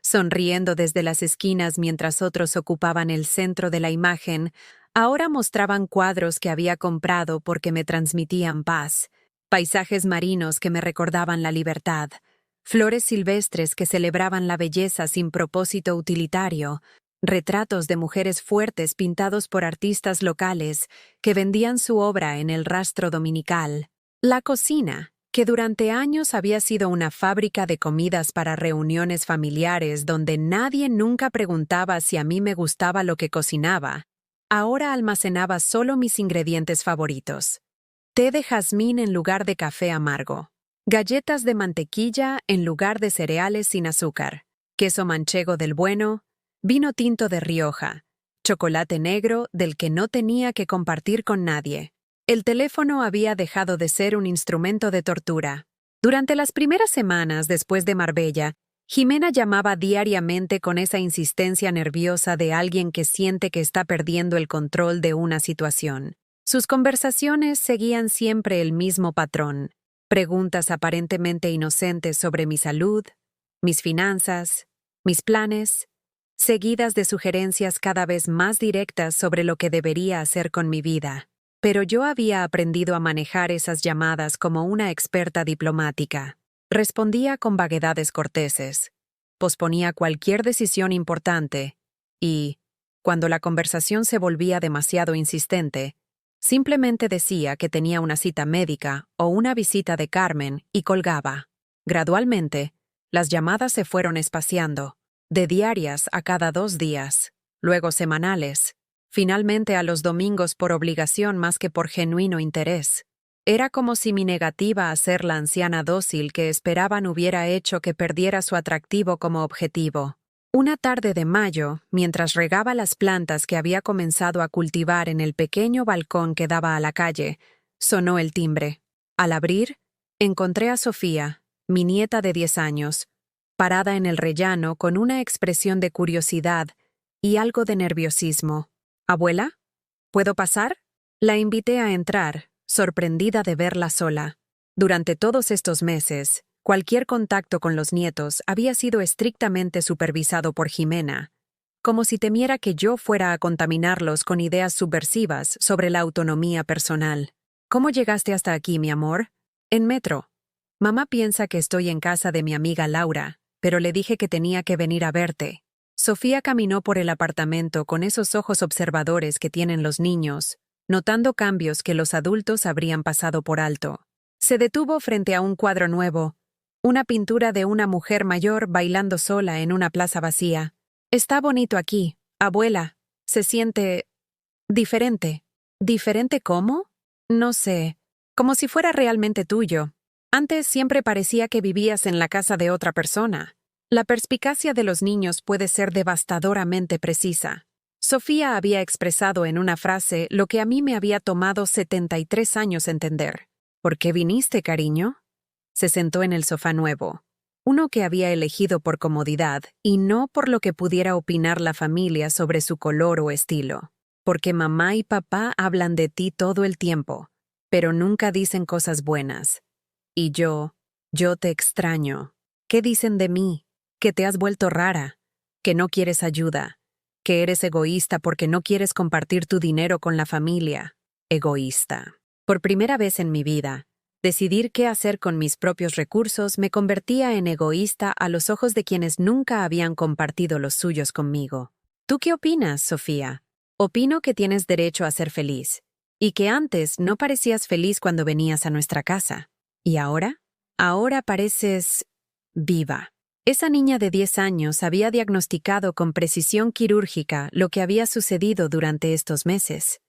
sonriendo desde las esquinas mientras otros ocupaban el centro de la imagen, ahora mostraban cuadros que había comprado porque me transmitían paz, paisajes marinos que me recordaban la libertad, flores silvestres que celebraban la belleza sin propósito utilitario, retratos de mujeres fuertes pintados por artistas locales que vendían su obra en el rastro dominical. La cocina, que durante años había sido una fábrica de comidas para reuniones familiares donde nadie nunca preguntaba si a mí me gustaba lo que cocinaba, ahora almacenaba solo mis ingredientes favoritos. Té de jazmín en lugar de café amargo, galletas de mantequilla en lugar de cereales sin azúcar, queso manchego del bueno, vino tinto de Rioja, chocolate negro del que no tenía que compartir con nadie. El teléfono había dejado de ser un instrumento de tortura. Durante las primeras semanas después de Marbella, Jimena llamaba diariamente con esa insistencia nerviosa de alguien que siente que está perdiendo el control de una situación. Sus conversaciones seguían siempre el mismo patrón: preguntas aparentemente inocentes sobre mi salud, mis finanzas, mis planes, seguidas de sugerencias cada vez más directas sobre lo que debería hacer con mi vida. Pero yo había aprendido a manejar esas llamadas como una experta diplomática. Respondía con vaguedades corteses, posponía cualquier decisión importante y, cuando la conversación se volvía demasiado insistente, simplemente decía que tenía una cita médica o una visita de Carmen y colgaba. Gradualmente, las llamadas se fueron espaciando, de diarias a cada 2 días, luego semanales, finalmente a los domingos por obligación más que por genuino interés. Era como si mi negativa a ser la anciana dócil que esperaban hubiera hecho que perdiera su atractivo como objetivo. Una tarde de mayo, mientras regaba las plantas que había comenzado a cultivar en el pequeño balcón que daba a la calle, sonó el timbre. Al abrir, encontré a Sofía, mi nieta de 10 años, parada en el rellano con una expresión de curiosidad y algo de nerviosismo. «¿Abuela? ¿Puedo pasar?» La invité a entrar, sorprendida de verla sola. Durante todos estos meses, cualquier contacto con los nietos había sido estrictamente supervisado por Jimena, como si temiera que yo fuera a contaminarlos con ideas subversivas sobre la autonomía personal. «¿Cómo llegaste hasta aquí, mi amor?» «En metro. Mamá piensa que estoy en casa de mi amiga Laura, pero le dije que tenía que venir a verte». Sofía caminó por el apartamento con esos ojos observadores que tienen los niños, notando cambios que los adultos habrían pasado por alto. Se detuvo frente a un cuadro nuevo, una pintura de una mujer mayor bailando sola en una plaza vacía. «Está bonito aquí, abuela. Se siente diferente». «¿Diferente cómo?» «No sé. Como si fuera realmente tuyo. Antes siempre parecía que vivías en la casa de otra persona». La perspicacia de los niños puede ser devastadoramente precisa. Sofía había expresado en una frase lo que a mí me había tomado 73 años entender. «¿Por qué viniste, cariño?» Se sentó en el sofá nuevo, uno que había elegido por comodidad y no por lo que pudiera opinar la familia sobre su color o estilo. «Porque mamá y papá hablan de ti todo el tiempo, pero nunca dicen cosas buenas. Y yo te extraño. ¿Qué dicen de mí? Que te has vuelto rara, que no quieres ayuda, que eres egoísta porque no quieres compartir tu dinero con la familia». Egoísta. Por primera vez en mi vida, decidir qué hacer con mis propios recursos me convertía en egoísta a los ojos de quienes nunca habían compartido los suyos conmigo. ¿Tú qué opinas, Sofía? «Opino que tienes derecho a ser feliz, y que antes no parecías feliz cuando venías a nuestra casa. ¿Y ahora? Ahora pareces viva». Esa niña de 10 años había diagnosticado con precisión quirúrgica lo que había sucedido durante estos meses.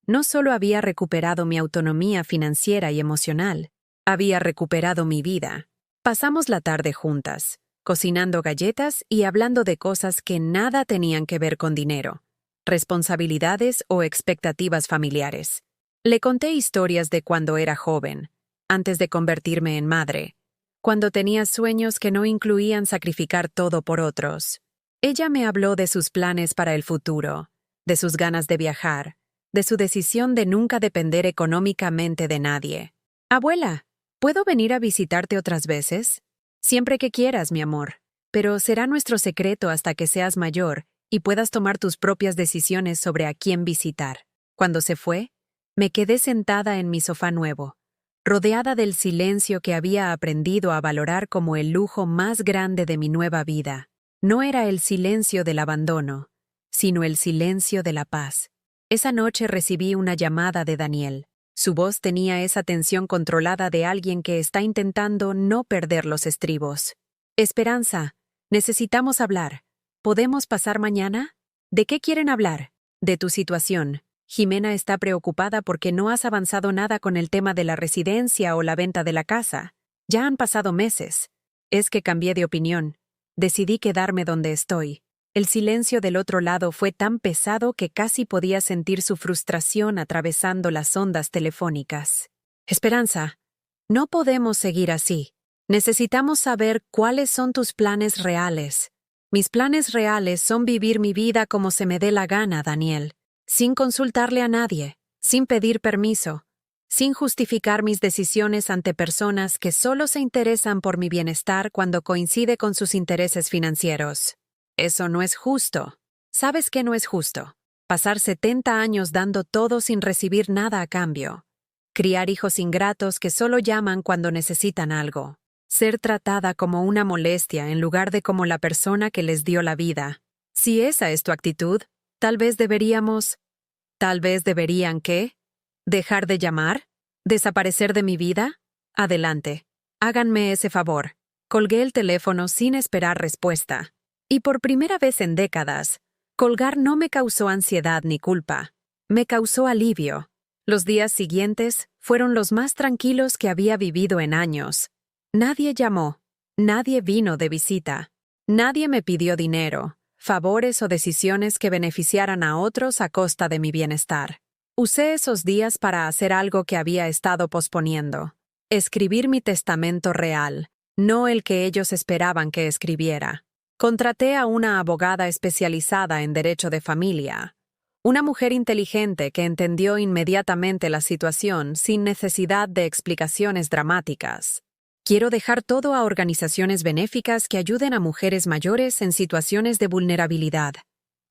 No solo había recuperado mi autonomía financiera y emocional, había recuperado mi vida. Pasamos la tarde juntas, cocinando galletas y hablando de cosas que nada tenían que ver con dinero, responsabilidades o expectativas familiares. Le conté historias de cuando era joven, antes de convertirme en madre, cuando tenía sueños que no incluían sacrificar todo por otros. Ella me habló de sus planes para el futuro, de sus ganas de viajar, de su decisión de nunca depender económicamente de nadie. Abuela, ¿puedo venir a visitarte otras veces? Siempre que quieras, mi amor, pero será nuestro secreto hasta que seas mayor y puedas tomar tus propias decisiones sobre a quién visitar. Cuando se fue, me quedé sentada en mi sofá nuevo, rodeada del silencio que había aprendido a valorar como el lujo más grande de mi nueva vida. No era el silencio del abandono, sino el silencio de la paz. Esa noche recibí una llamada de Daniel. Su voz tenía esa tensión controlada de alguien que está intentando no perder los estribos. Esperanza, necesitamos hablar. ¿Podemos pasar mañana? ¿De qué quieren hablar? De tu situación. Jimena está preocupada porque no has avanzado nada con el tema de la residencia o la venta de la casa. Ya han pasado meses. Es que cambié de opinión. Decidí quedarme donde estoy. El silencio del otro lado fue tan pesado que casi podía sentir su frustración atravesando las ondas telefónicas. Esperanza, no podemos seguir así. Necesitamos saber cuáles son tus planes reales. Mis planes reales son vivir mi vida como se me dé la gana, Daniel. Sin consultarle a nadie, sin pedir permiso, sin justificar mis decisiones ante personas que solo se interesan por mi bienestar cuando coincide con sus intereses financieros. Eso no es justo. ¿Sabes qué no es justo? Pasar 70 años dando todo sin recibir nada a cambio. Criar hijos ingratos que solo llaman cuando necesitan algo. Ser tratada como una molestia en lugar de como la persona que les dio la vida. Si esa es tu actitud, tal vez deberían, ¿qué? ¿Dejar de llamar? ¿Desaparecer de mi vida? Adelante. Háganme ese favor. Colgué el teléfono sin esperar respuesta. Y por primera vez en décadas, colgar no me causó ansiedad ni culpa. Me causó alivio. Los días siguientes fueron los más tranquilos que había vivido en años. Nadie llamó. Nadie vino de visita. Nadie me pidió dinero, favores o decisiones que beneficiaran a otros a costa de mi bienestar. Usé esos días para hacer algo que había estado posponiendo. Escribir mi testamento real, no el que ellos esperaban que escribiera. Contraté a una abogada especializada en derecho de familia. Una mujer inteligente que entendió inmediatamente la situación sin necesidad de explicaciones dramáticas. Quiero dejar todo a organizaciones benéficas que ayuden a mujeres mayores en situaciones de vulnerabilidad.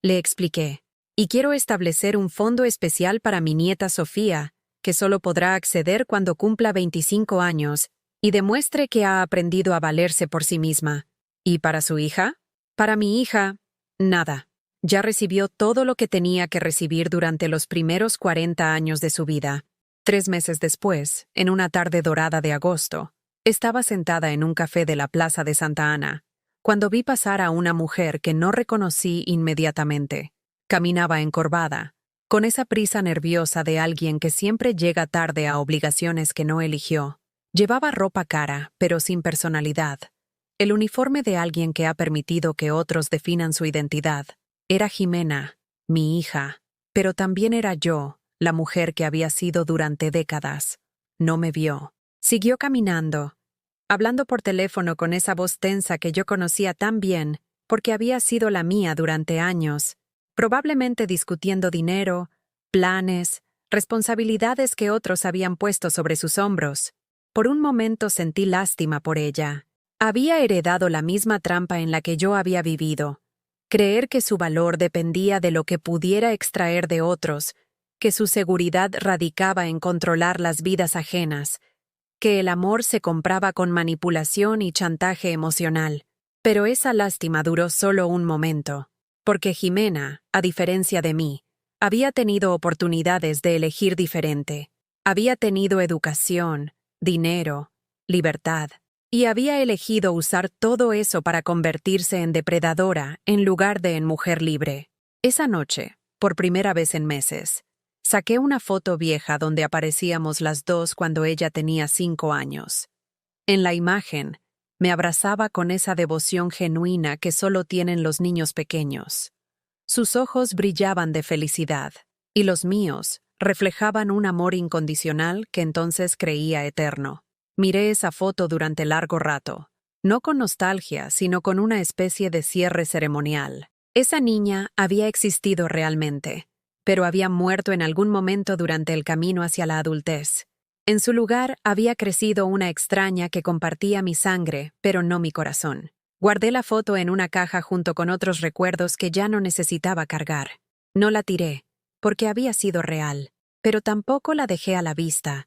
Le expliqué. Y quiero establecer un fondo especial para mi nieta Sofía, que solo podrá acceder cuando cumpla 25 años y demuestre que ha aprendido a valerse por sí misma. ¿Y para su hija? Para mi hija, nada. Ya recibió todo lo que tenía que recibir durante los primeros 40 años de su vida. 3 meses después, en una tarde dorada de agosto, estaba sentada en un café de la Plaza de Santa Ana, cuando vi pasar a una mujer que no reconocí inmediatamente. Caminaba encorvada, con esa prisa nerviosa de alguien que siempre llega tarde a obligaciones que no eligió. Llevaba ropa cara, pero sin personalidad. El uniforme de alguien que ha permitido que otros definan su identidad. Era Jimena, mi hija, pero también era yo, la mujer que había sido durante décadas. No me vio. Siguió caminando, hablando por teléfono con esa voz tensa que yo conocía tan bien, porque había sido la mía durante años, probablemente discutiendo dinero, planes, responsabilidades que otros habían puesto sobre sus hombros. Por un momento sentí lástima por ella. Había heredado la misma trampa en la que yo había vivido. Creer que su valor dependía de lo que pudiera extraer de otros, que su seguridad radicaba en controlar las vidas ajenas, que el amor se compraba con manipulación y chantaje emocional. Pero esa lástima duró solo un momento, porque Jimena, a diferencia de mí, había tenido oportunidades de elegir diferente. Había tenido educación, dinero, libertad. Y había elegido usar todo eso para convertirse en depredadora en lugar de en mujer libre. Esa noche, por primera vez en meses, saqué una foto vieja donde aparecíamos las dos cuando ella tenía 5 años. En la imagen, Me abrazaba con esa devoción genuina que solo tienen los niños pequeños. Sus ojos brillaban de felicidad, y los míos reflejaban un amor incondicional que entonces creía eterno. Miré esa foto durante largo rato, no con nostalgia, sino con una especie de cierre ceremonial. Esa niña había existido realmente, pero había muerto en algún momento durante el camino hacia la adultez. En su lugar había crecido una extraña que compartía mi sangre, pero no mi corazón. Guardé la foto en una caja junto con otros recuerdos que ya no necesitaba cargar. No la tiré, porque había sido real, pero tampoco la dejé a la vista,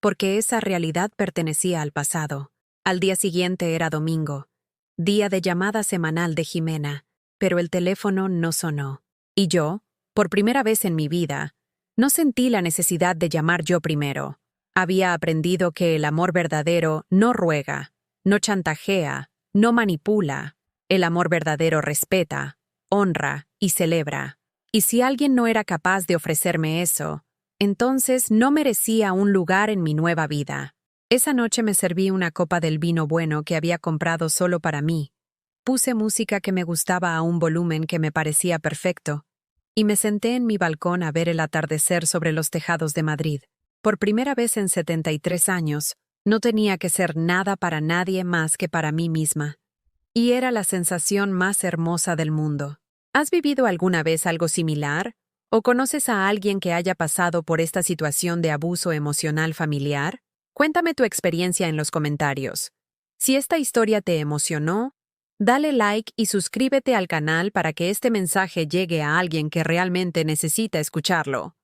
porque esa realidad pertenecía al pasado. Al día siguiente era domingo, día de llamada semanal de Jimena, pero el teléfono no sonó. Y yo, por primera vez en mi vida, no sentí la necesidad de llamar yo primero. Había aprendido que el amor verdadero no ruega, no chantajea, no manipula. El amor verdadero respeta, honra y celebra. Y si alguien no era capaz de ofrecerme eso, entonces no merecía un lugar en mi nueva vida. Esa noche me serví una copa del vino bueno que había comprado solo para mí. Puse música que me gustaba a un volumen que me parecía perfecto, y me senté en mi balcón a ver el atardecer sobre los tejados de Madrid. Por primera vez en 73 años, no tenía que ser nada para nadie más que para mí misma. Y era la sensación más hermosa del mundo. ¿Has vivido alguna vez algo similar? ¿O conoces a alguien que haya pasado por esta situación de abuso emocional familiar? Cuéntame tu experiencia en los comentarios. Si esta historia te emocionó, dale like y suscríbete al canal para que este mensaje llegue a alguien que realmente necesita escucharlo.